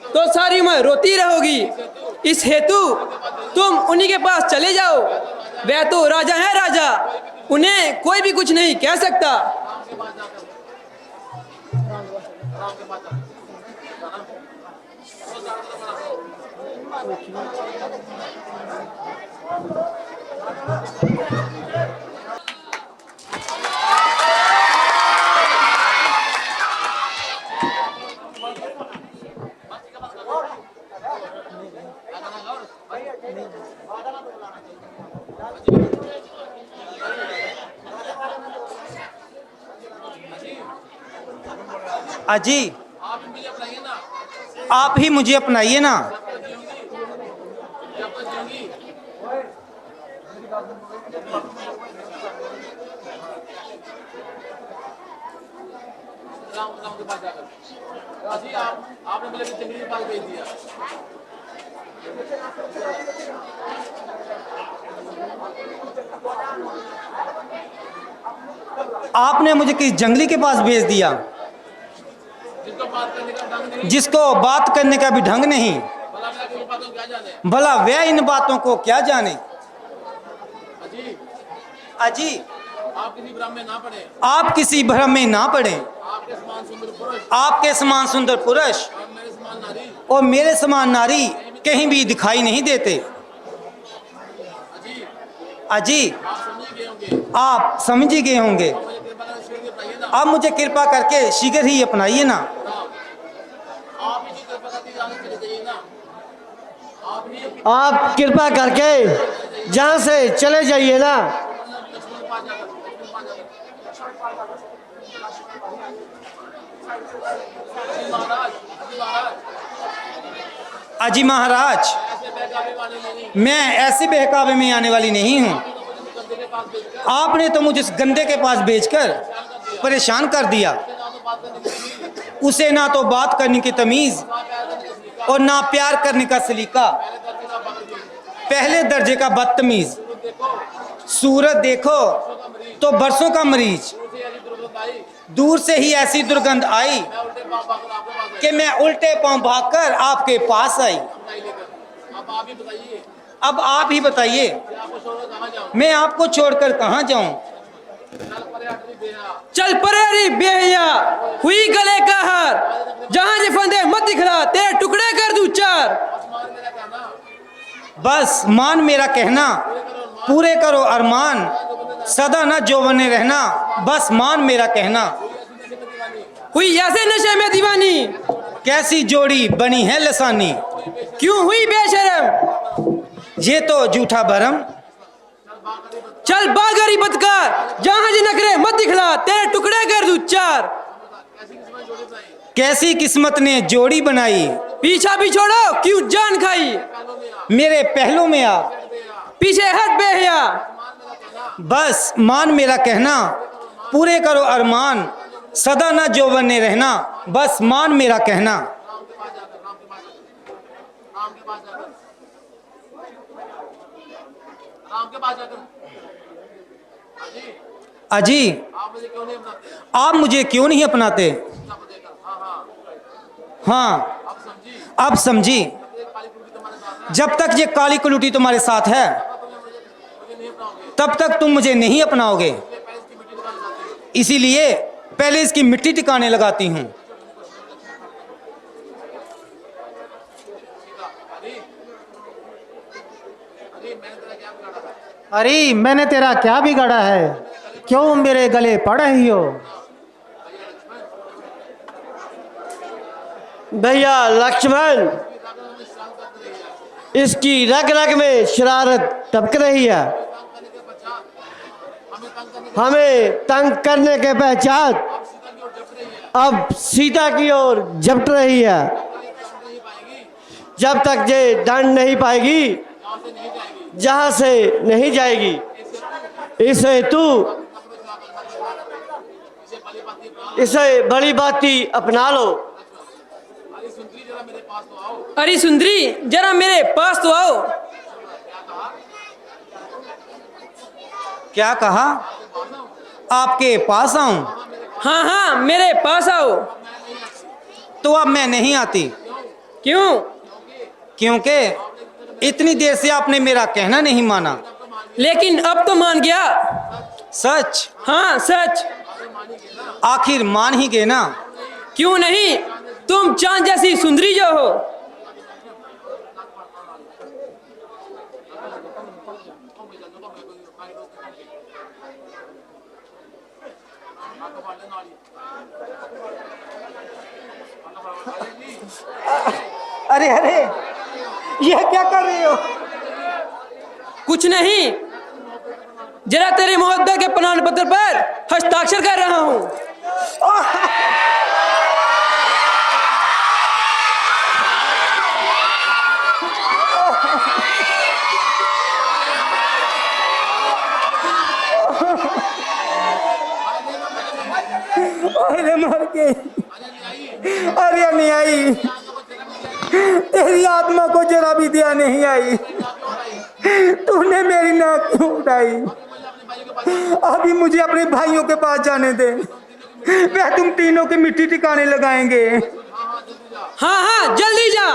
तो सारी उम्र रोती रहोगी। इस हेतु तुम उन्हीं के पास चले जाओ। वह तो राजा है राजा, उन्हें कोई भी कुछ नहीं कह सकता। अजी, आप ही मुझे अपनाइए ना। आपने मुझे चंगी के पास भेज दिया। आपने मुझे किस जंगली के पास भेज दिया, जिसको बात करने का भी ढंग नहीं। भला वह इन बातों को क्या जाने। अजी, अजी, आप किसी भ्रम में ना पड़े। आप किसी भ्रम में ना पड़े। आपके आपके समान सुंदर पुरुष और मेरे समान नारी कहीं भी दिखाई नहीं देते। अजी आप समझ ही गए होंगे। अब मुझे कृपा करके शीघ्र ही अपनाइए ना। आप कृपा करके जहाँ से चले जाइए ना। अजी महाराज, मैं ऐसे बहकावे में आने वाली नहीं हूँ। आपने तो मुझे उस गंदे के पास भेजकर परेशान कर दिया। उसे ना तो बात करने की तमीज और ना प्यार करने का सलीका। पहले दर्जे का बदतमीज। सूरत देखो तो बरसों का मरीज। दूर से ही ऐसी दुर्गंध आई कि मैं उल्टे पांव भागकर आपके पास आई। अब आप ही बताइए, मैं आपको छोड़कर कहाँ जाऊं? चल परे बेहया, हुई गले का हार, जहां जे फंदे मत दिखला, तेरे टुकड़े कर दूं चार। बस मान मेरा कहना, पूरे करो अरमान, सदा न जो बने रहना। बस मान मेरा कहना। हुई ऐसे नशे में दीवानी, कैसी जोड़ी बनी है लसानी। क्यों हुई बेशरम, ये तो झूठा भरम। चल बागरी बदकार, जहां जे नखरे मत दिखला, तेरे टुकड़े कर दूं चार। कैसी किस्मत ने जोड़ी बनाई, पीछा भी छोड़ो क्यों जान खाई। मेरे पहलू में आप, पीछे हट बेहया। बस मान मेरा कहना, पूरे करो अरमान, सदा न जो बने रहना। बस मान मेरा कहना। अजी आप मुझे क्यों नहीं अपनाते? हाँ अब समझी। जब तक ये काली कलूटी तुम्हारे साथ है तब तक तुम मुझे नहीं अपनाओगे। इसीलिए पहले इसकी मिट्टी टिकाने लगाती हूँ। अरे मैंने तेरा क्या बिगाड़ा है, क्यों मेरे गले पड़ रही हो? भैया लक्ष्मण, इसकी रग रग में शरारत टपक रही है। हमें तंग करने के पश्चात अब सीता की ओर झपट रही है। जब तक ये दंड नहीं पाएगी जहां से नहीं जाएगी। इसे तू इसे बड़ी बाती अपना लो। अरे सुंदरी जरा मेरे पास तो आओ। क्या कहा? आपके पास आऊं? हाँ हाँ मेरे पास आओ। तो अब मैं नहीं आती। क्यों? क्योंकि इतनी देर से आपने मेरा कहना नहीं माना। लेकिन अब तो मान गया। सच? हाँ सच। आखिर मान ही गए ना? क्यों नहीं, तुम चांद जैसी सुंदरी जो हो। अरे अरे यह क्या कर रहे हो? कुछ नहीं, जरा तेरे मोहब्बत के प्रमाण पत्र पर हस्ताक्षर कर रहा हूँ। अरे मर गई। अरे नहीं आई, तेरी आत्मा को जरा भी दिया नहीं आई। तूने मेरी नाक क्यों उठाई? अभी मुझे अपने भाइयों के पास जाने दे, वह तुम तीनों की मिट्टी टिकाने लगाएंगे। हाँ हाँ जल्दी जा,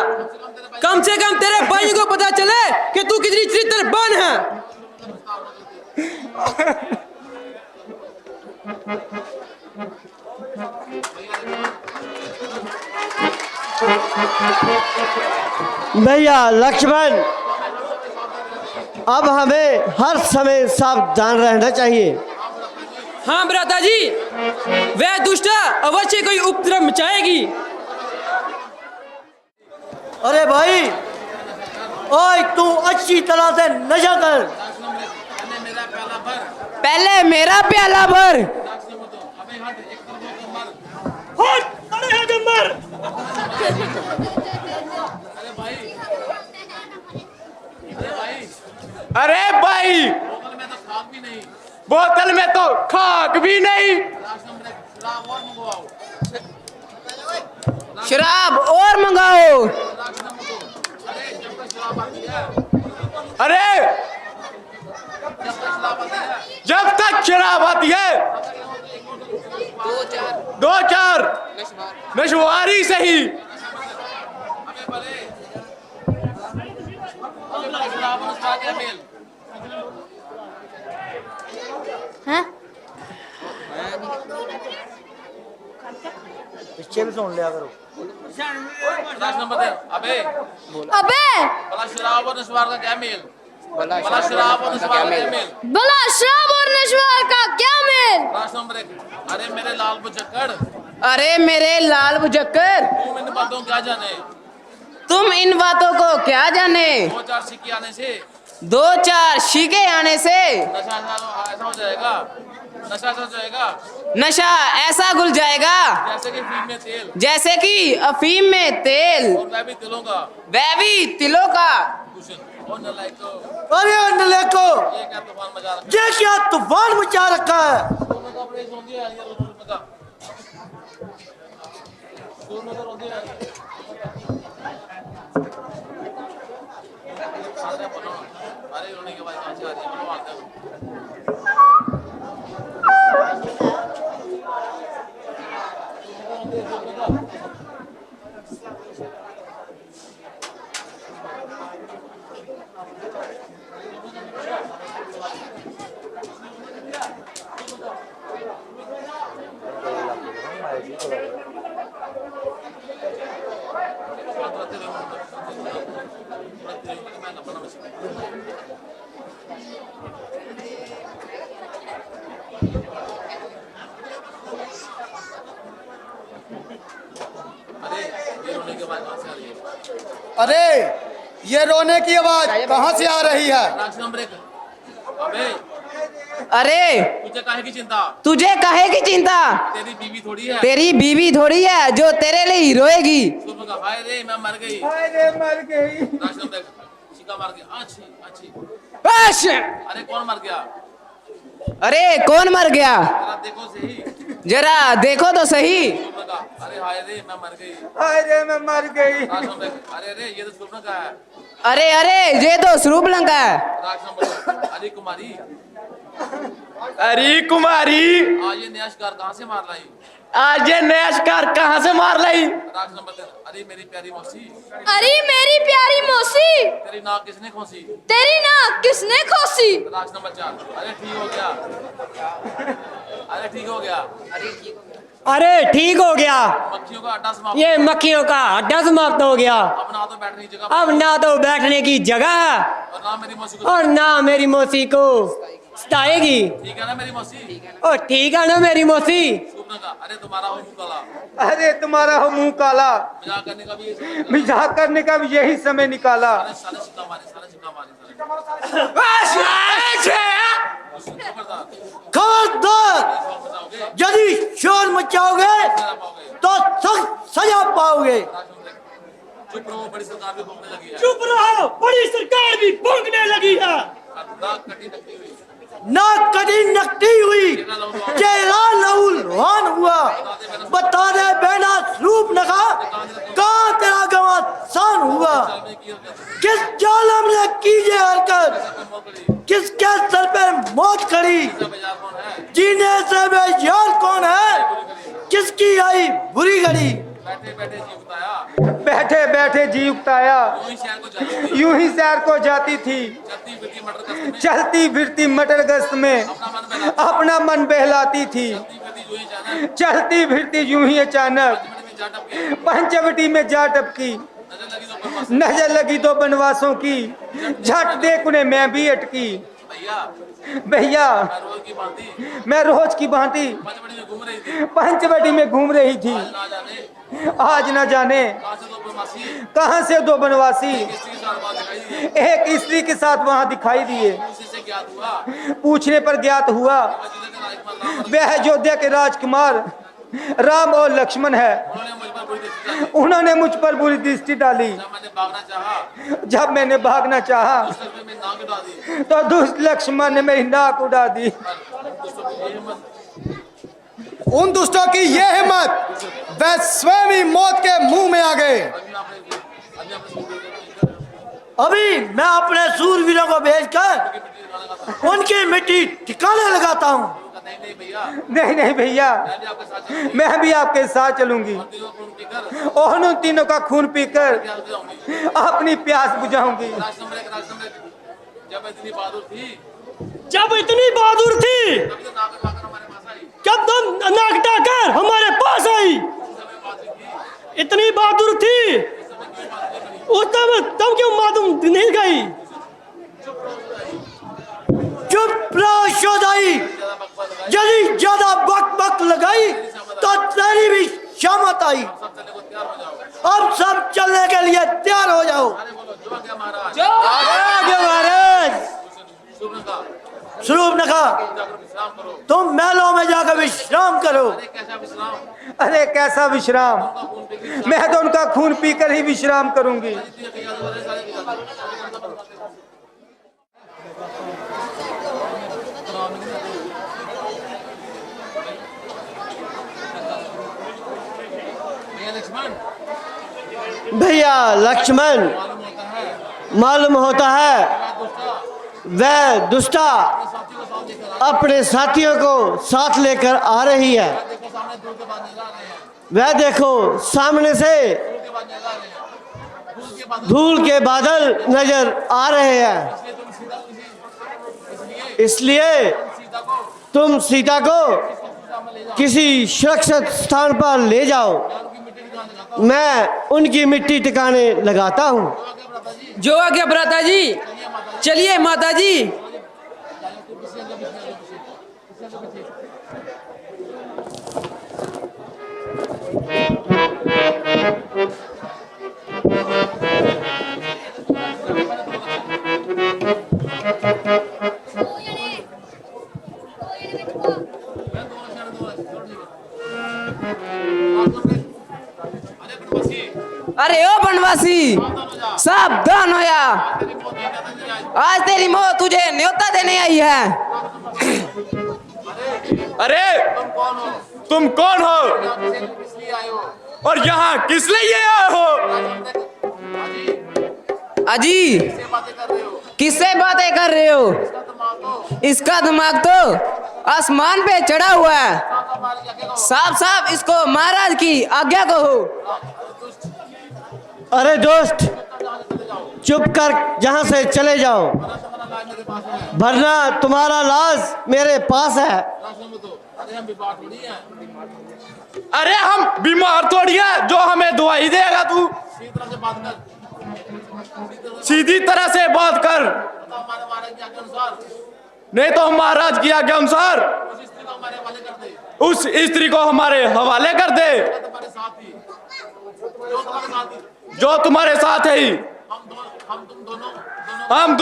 कम से कम तेरे भाइयों को पता चले कि तू कितनी चरित्रवान है। भैया लक्ष्मण, अब हमें हर समय सावधान रहना चाहिए। हाँ भ्राता जी, वह दुष्टा अवश्य कोई उपद्रव मचाएगी। अरे भाई, ओए तू अच्छी तरह से नशा कर। पहले मेरा प्याला भर। अरे हट मर। अरे भाई, बोतल में तो खाक भी नहीं। शराब और मंगाओ। अरे जब तक शराब आती है 2-4 नशवारी सही। पीछे भी सुन लिया करो। अबे अबे शराब और नशवार का क्या मेल? भला शराब और नशवार का क्या मेल? भला शराब और नशवार का क्या मेल? राष्ट्र नंबर 1। अरे मेरे लाल बुचक्कड़, अरे मेरे लाल बुजक्कर, तुम इन बातों को क्या जाने? तुम इन बातों को क्या जाने? 2-4 सिक्के आने से 2-4 शीके आने से नशा ऐसा हो जाएगा, नशा ऐसा हो जाएगा नशा ऐसा घुल जाएगा जैसे कि अफीम में तेल, जैसे कि अफीम में तेल, और वह भी तिलों का। वह भी तिलों का। और नलायको, अरे नलायको, ये क्या तूफान मचा रखा है? ये क्या तूफान मचा रखा है? अरे रोने के बाद कहाँ से आ रही है? बोलो आते हैं। अरे ये रोने की आवाज कहाँ से आ रही है? राष्ट्र नंबर 1। अबे अरे तुझे काहे की चिंता? तुझे काहे की चिंता? तेरी बीवी थोड़ी है, तेरी बीवी थोड़ी है जो तेरे लिए रोएगी। सुबह का हाय रे मैं मर गई। हाय रे मर गई। राष्ट्र नंबर 1 शिका मार गया। अच्छी अच्छी। बस। अरे कौन मर गया? अरे कौन मर गया? जरा देखो सही। जरा देखो तो सही। सुबह का अरे हाय रे मैं मर गई। हाय रे मैं मर गई। राष्ट्र नंबर 1 अरे रे ये तो सुबह का है। अरे अरे ये तो स्वरूपलंका है। राष्ट्र नंबर 2 अरे कुमारी, अरे कुमारी, आज ये नया शिकार कहाँ से मार लाई? आज ये नया शिकार कहाँ से मार लाई? राष्ट्र नंबर 3 अरे मेरी प्यारी मौसी, अरे मेरी प्यारी मौसी, तेरी नाक किसने खोसी? तेरी नाक किसने खोसी? राष्ट्र नंबर 4 अरे ठीक हो गया। अरे ठीक हो गया। अरे ठीक हो गया, मक्खियों का अड्डा समाप्त। ये मक्खियों का अड्डा समाप्त हो गया। अब ना तो बैठने की जगह, अब ना तो बैठने की जगह है और ना मेरी मौसी को। और ना मेरी मौसी को सताएगी। ठीक है ना मेरी मौसी? और ठीक है ना मेरी मौसी? सुपना का अरे तुम्हारा हो मुंह काला। अरे तुम्हारा हो मुंह काला। मजाक करने का भी ये समय। मजाक करने का भी यही समय निकाला। अरे साले शिक्का मारे, साले शिक्का मारे, खबरदार, यदि शोर मचाओगे तो सख्त सजा पाओगे। चुप रहो, बड़ी सरकार भी भोंकने लगी है। चुप रहो, बड़ी सरकार भी भौंकने लगी है। नाक कटी नकली हुई, नाक कटी नकटी हुई, चेहरा लहूलुहान हुआ। बता दे बेना रूप नखा, कहाँ तेरा घमासान हुआ? किस जालिम ने की ये हरकत? किसके सर पे मौत खड़ी? जीने से बेजार कौन है? किसकी आई बुरी घड़ी? बैठे बैठे जी बताया, बैठे बैठे जी उगताया, यूं ही शहर को जाती थी, यूं ही शहर को जाती थी, चलती फिरती मटर गश्त में, चलती फिरती मटर गश्त में अपना मन अपना मन बहलाती थी। चलती फिरती यूं ही जाना चलती फिरती यूं ही अचानक पंचवटी में जा टपकी, नजर लगी तो बनवासों की, झट देख उन्हें मैं भी अटकी। भैया मैं रोज की भांति पंचवटी में घूम रही थी, आज न जाने कहां से दो बनवासी एक स्त्री के साथ वहां दिखाई दिए। पूछने पर ज्ञात हुआ वह अयोध्या के राजकुमार राम और लक्ष्मण है। उन्होंने मुझ पर बुरी दृष्टि डाली। जब मैंने भागना चाहा तो दुष्ट लक्ष्मण ने मेरी नाक उड़ा दी। उन दुष्टों की ये हिम्मत, वह स्वयं ही मौत के मुंह में आ गए। अभी मैं अपने सूरवीरों को भेजकर उनकी मिट्टी ठिकाने लगाता हूँ। नहीं नहीं भैया, मैं भी आपके साथ चलूंगी और उन तीनों का खून पीकर अपनी प्यास बुझाऊंगी। जब इतनी बहादुर थी, जब तुम नाक डाकर हमारे पास आई, इतनी बहादुर थी, उस तुम क्यों मालूम नहीं गई? चुप रहो शोधाई, यदि ज्यादा बक लगाई तो तेरी भी शामत आई। अब सब चलने के लिए तैयार हो जाओ। आगे महाराज। शूर्पणखा, तुम महलों में जाकर विश्राम करो। अरे कैसा विश्राम, मैं तो उनका खून पीकर ही विश्राम करूंगी। भैया लक्ष्मण, मालूम होता है वह दुष्टा अपने साथियों को साथ लेकर आ रही है। वह देखो सामने से धूल के बादल नजर आ रहे हैं, इसलिए तुम सीता को किसी सुरक्षित स्थान पर ले जाओ, मैं उनकी मिट्टी टिकाने लगाता हूँ। जो आ गया भ्राता जी, चलिए माता जी। अरे ओ बनवासी, सावधान हो या, आज तेरी मौत तुझे न्योता देने आई है। अरे तुम कौन हो और यहाँ किस लिए आए हो? अजी किससे बातें कर रहे हो? इसका दिमाग तो आसमान पे चढ़ा हुआ है। साफ साफ इसको महाराज की आज्ञा कहो। अरे दोस्त, चुप कर जहां से चले जाओ, वरना तुम्हारा लाश मेरे पास है। अरे हम बीमार थोड़ी है जो हमें दवाई देगा तू? सीधी तरह से बात कर, नहीं तो महाराज की आज्ञा अनुसार उस स्त्री को हमारे हवाले कर दे जो तुम्हारे साथ है। हम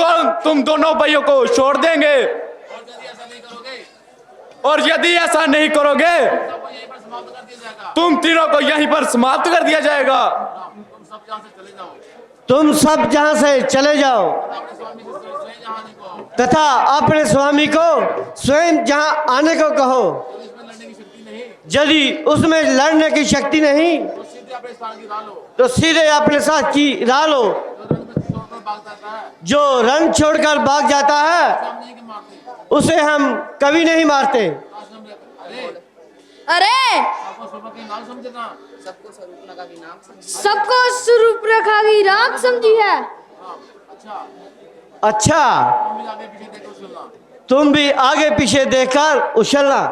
तुम दोनों भाइयों को छोड़ देंगे, और यदि ऐसा नहीं करोगे तुम तीनों को यहीं पर समाप्त कर दिया जाएगा। तुम सब जहां से चले जाओ तथा अपने स्वामी को स्वयं जहां आने को कहो। यदि उसमें लड़ने की शक्ति नहीं तो सीधे अपने साथ की राह लो। जो रण छोड़कर भाग जाता है उसे हम कभी नहीं मारते। अरे सबको शूर्पणखा की नाक समझी है। अच्छा, तुम भी आगे पीछे देखकर उछलना।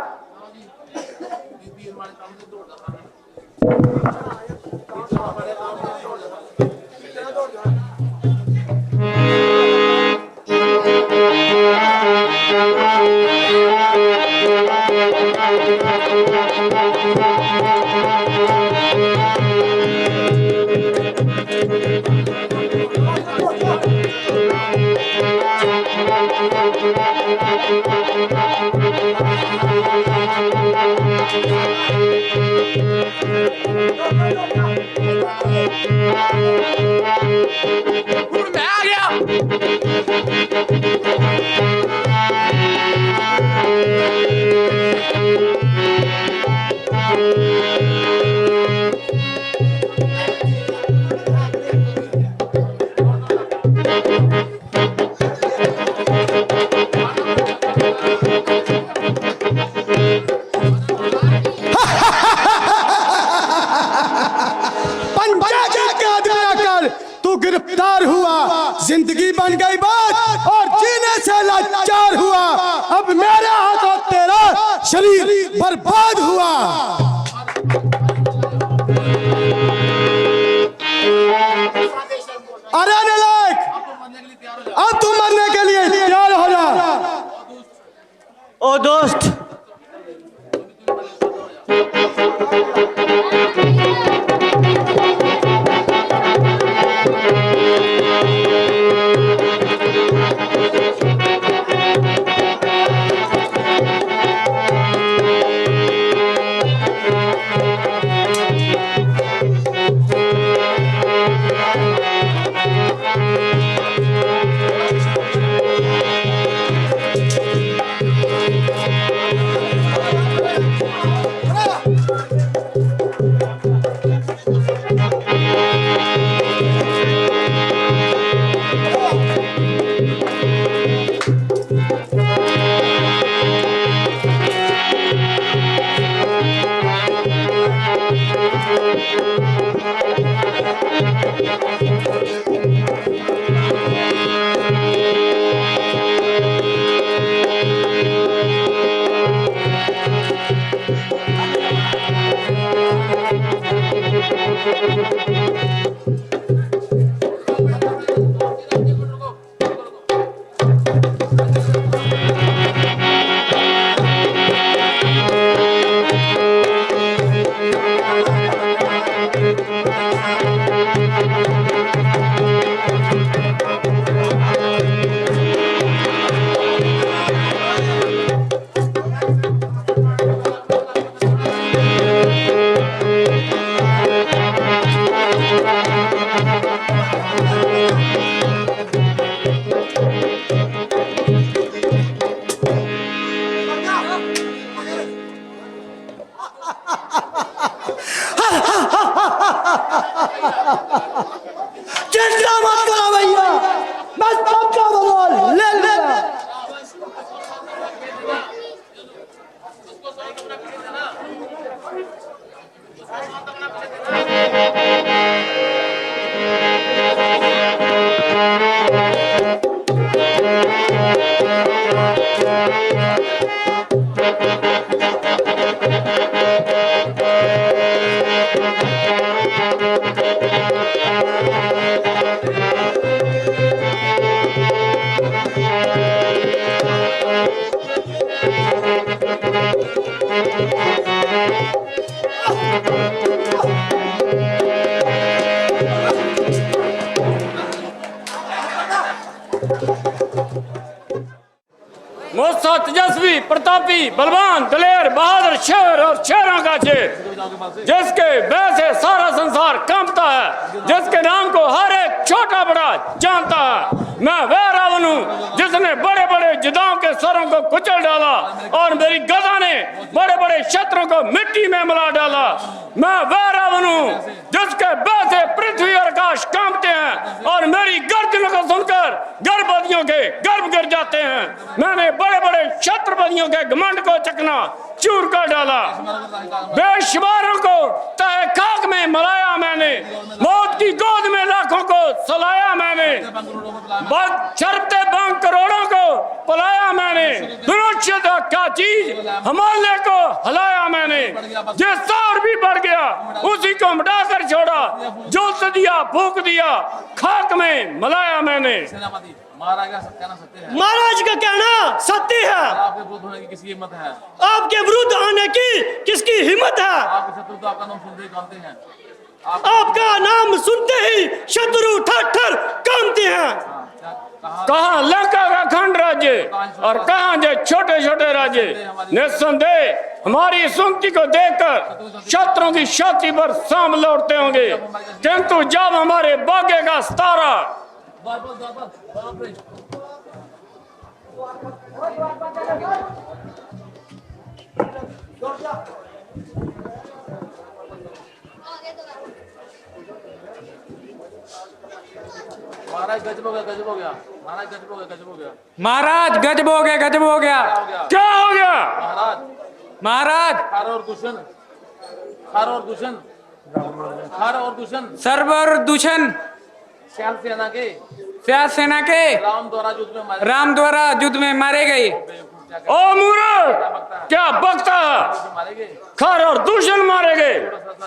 मैं आ गया। पंचायत के आदमी आकर तू गिरफ्तार हुआ, जिंदगी बन गई बात और जीने से लाचार हुआ। अब मेरे हाथों तेरा शरीर बर्बाद हुआ। अरे नालायक, अब तू मरने के लिए तैयार हो जा। ओ दोस्त, चिंता मत करो भैया, मैं सबका बदला ले लूंगा। मुझसा तेजस्वी, प्रतापी, बलवान, दलेर, बहादुर शेर और शेरों का शेर, जिसके भय से सारा संसार कांपता है, जिसके नाम को हर एक छोटा बड़ा जानता है। मैं वह रावण हूँ जिसने बड़े बड़े योद्धाओं के सरों को कुचल डाला और मेरी गदा ने बड़े बड़े शत्रुओं को मिट्टी में मिला डाला। मैं वह रावण हूँ जिसके भय से पृथ्वी और आकाश कांपते हैं और मेरी गर्जन को सुनकर गर्भवतियों के गर्भ गिर जाते हैं। मैंने बड़े बड़े छत्रपतियों के घमंड को चकना चूर कर डाला, बेशुमारों को तहे खाक में मिलाया मैंने, मौत की गोद में लाखों को सुलाया मैंने, शर्ते बंग करोड़ों को पलाया मैंने, दुरुच्छता क्या चीज हमारे को हलाया मैंने। जिस और भी बढ़ गया उसी को मिटा कर छोड़ा, जोत दिया फूक दिया खाक में मिलाया मैंने। महाराज का कहना सत्य है। आपके विरुद्ध होने की किसकी हिम्मत है? आपके विरुद्ध आने की किसकी हिम्मत है? आपके शत्रु तो आपका नाम सुनते ही कांपते हैं। आपका नाम सुनते ही शत्रु थर थर कांपते हैं। कहाँ लंका का खंड राज्य और कहाँ जो छोटे छोटे राज्य। निस्संदेह हमारी सुनती को देखकर शत्रुओं की छाती पर सांप लौटते होंगे, किंतु जब हमारे भाग्य का सितारा महाराज गजब हो गया, गजब हो गया महाराज, गजब हो गया, गजब हो गया महाराज, गजब हो गया, गजब हो गया। क्या हो गया महाराज? महाराज, खार और दूषण, खार और दूषण, खार और दूषण, सर्वर दूषण श्याल सेना के राम द्वारा युद्ध में मारे गए। ओ मूर्ख, क्या बकता है? खर और दूषण मारे गए,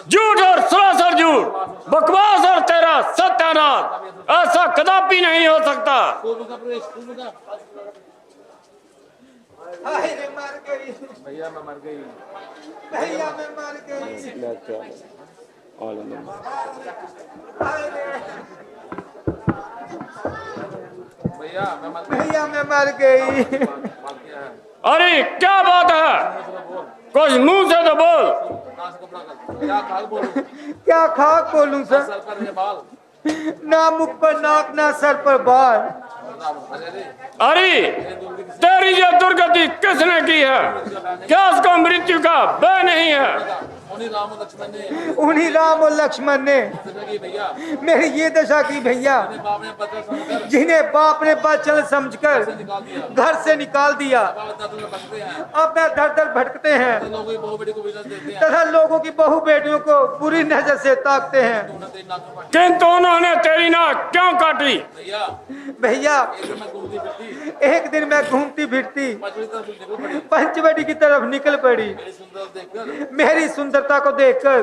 झूठ और सरासर झूठ, बकवास और तेरा सत्यानाश, ऐसा कदापि नहीं हो सकता। भैया मैं मर गई, भैया मैं मर गई, भैया मैं मर गई, भैया मैं मर गई। अरे क्या बात है, कुछ मुंह से तो बोल। क्या खाक बोलूं? क्या खाक बोलूं सर? सर पर ये बाल, ना मुख पर नाक, ना सर पर बाल। अरे तेरी ये दुर्गति किसने की है? क्या उसको मृत्यु का भय नहीं है? उन्हीं राम और लक्ष्मण ने, उन्हीं राम और लक्ष्मण ने भैया मेरी ये दशा की भैया, बाप ने पत्र समझकर जिन्हें बाप ने बचल समझकर घर से निकाल दिया। अब मैं दर दर भटकते हैं लोगों की बहू बेटी को बिजनेस देते हैं, तथा लोगों की बहू बेटियों को बुरी नजर से ताकते हैं। किंतु उन्होंने तेरी नाक क्यों काटी? भैया भैया मैं घूमती फिरती, एक दिन मैं घूमती फिरती पचड़ी तरफ निकल पड़ी, पंचवटी की तरफ निकल पड़ी। मेरी सुंदर देखकर मेरी सुंदरता को देखकर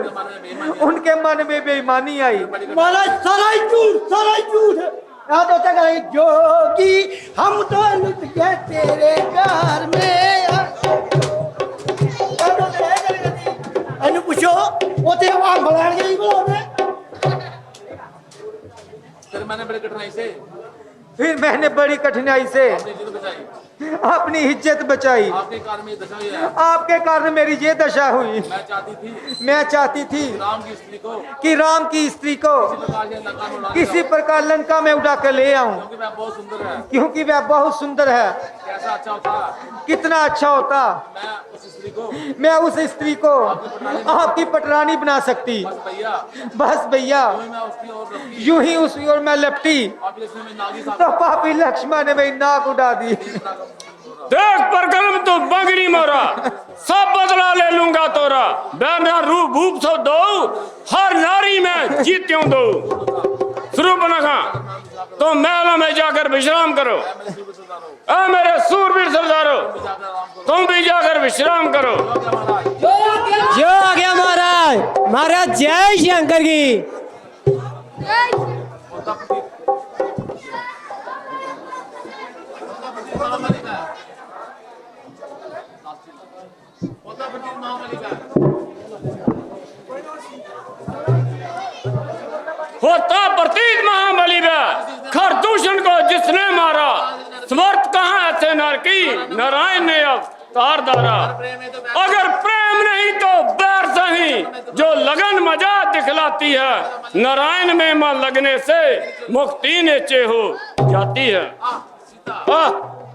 उनके मन में बेईमानी आई। महाराज सारा ही झूठ है। यहाँ तो क्या करेंगे जोगी, हम तो लुट गए तेरे प्यार में। अनु पूछो वो ते वहां बुलाने के लिए बोला। फिर मैंने बड़ी कठिनाई से, फिर मैंने बड़ी कठिनाई से अपनी जिद बचाई, अपनी इज्जत बचाई। आपके कारण में दशा हुई है। आपके कारण मेरी ये दशा हुई। मैं चाहती थी राम की स्त्री को किसी प्रकार लंका में उड़ा कर ले आऊं, क्योंकि वह बहुत सुंदर है। क्योंकि वह बहुत सुंदर है। कैसा अच्छा होता, कितना अच्छा होता मैं उस स्त्री को आपकी पटरानी बना सकती। बस भैया यूं ही उसकी ओर मैं लपटी तो पापी लक्ष्मण ने मेरी नाक उड़ा दी। देख परकरम तू बंगड़ी मोरा, सब बदला ले लूंगा तोरा। बैरना रूप भूप सो दो, हर नारी में जीत्यों दो। शुरू बना तो महलों में जाकर विश्राम करो। ए मेरे सूरवीर सरदारों, तुम भी जाकर विश्राम करो। जो आ गया महाराज। महाराज जय शंकर की। होता प्रतीत महाबली खर दूषण को जिसने मारा, समर्थ कहाँ ऐसे नर की नारायण ने अवतार धारा। अगर प्रेम नहीं तो बैर सही, जो लगन मजा दिखलाती है। नारायण में मन लगने से मुक्ति नीचे हो जाती है।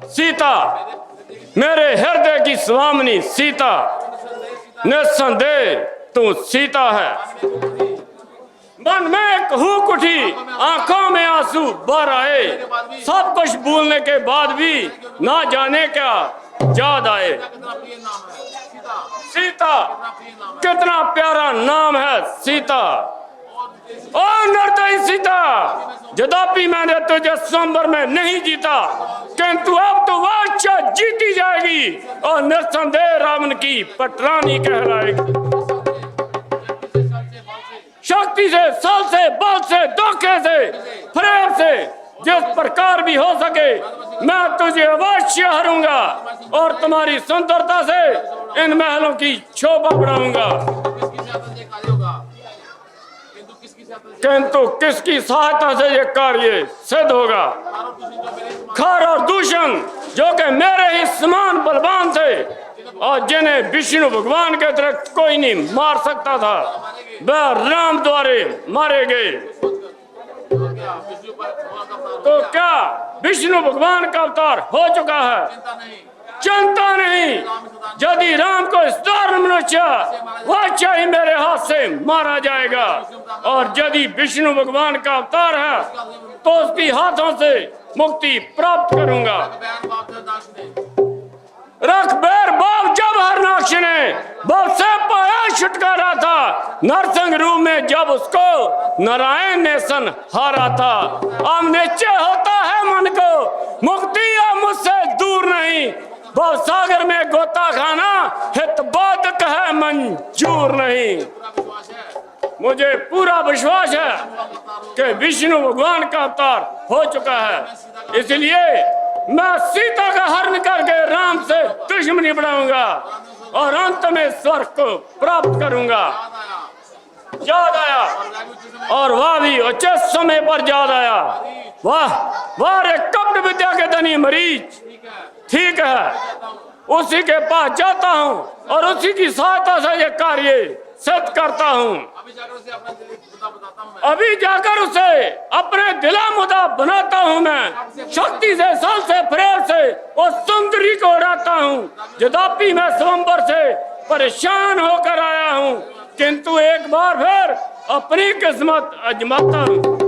सीता मेरे हृदय की स्वामिनी सीता, निस्संदेह तू सीता है। मन में एक हुक उठी, आंखों में आंसू भर आए। सब कुछ भूलने के बाद भी ना जाने क्या याद आए। सीता कितना प्यारा नाम है सीता। ओ नर्तकी सीता, यद्यपि मैंने तुझे स्वयंवर में नहीं जीता, किंतु अब तो वह इच्छा जीती जाएगी और निस्संदेह रावण की पटरानी कहलाएगी। शक्ति से, सल से, बल से, धोखे से, प्रेम से, जिस प्रकार भी हो सके मैं तुझे अवश्य हरूंगा और तुम्हारी सुंदरता से इन महलों की शोभा बढ़ाऊंगा। किंतु किसकी सहायता से ये कार्य सिद्ध होगा? खर और दूषण जो कि मेरे ही समान बलवान थे और जिन्हें विष्णु भगवान के अतिरिक्त कोई नहीं मार सकता था, वह राम द्वारे मारे गए। तो क्या विष्णु भगवान का अवतार हो चुका है? चिंता नहीं, यदि राम को इस दारुण मनुष्य वाचा ही मेरे हाथ से मारा जाएगा, और यदि विष्णु भगवान का अवतार है तो उसकी हाथों से मुक्ति प्राप्त करूंगा। रख बैर बाब जब हरनाक्ष ने बाब से पाया छुटकारा था, नरसिंह रूप में जब उसको नारायण ने सन हारा था। अब निश्चय होता है मन को मुक्ति अब मुझसे दूर नहीं, भव सागर में गोता खाना हितबाधक है मंजूर नहीं। मुझे पूरा विश्वास है कि विष्णु भगवान का अवतार हो चुका है, इसलिए मैं सीता का हरण करके राम से दुश्मनी बढ़ाऊंगा और अंत में स्वर्ग को प्राप्त करूंगा। याद आया, और वह भी उचित समय पर याद आया। वाह रे कपट विद्या के धनी मरीज, ठीक है, उसी के पास जाता हूँ और उसी की सहायता से ये कार्य सिद्ध करता हूँ। अभी जाकर उसे अपने दिला मुदा बनाता हूँ मैं, शक्ति से सल से प्रेम से उस सुंदरी को उड़ाता हूँ। यद्यपि मैं स्वयंवर से परेशान होकर आया हूँ, किंतु एक बार फिर अपनी किस्मत आजमाता हूँ।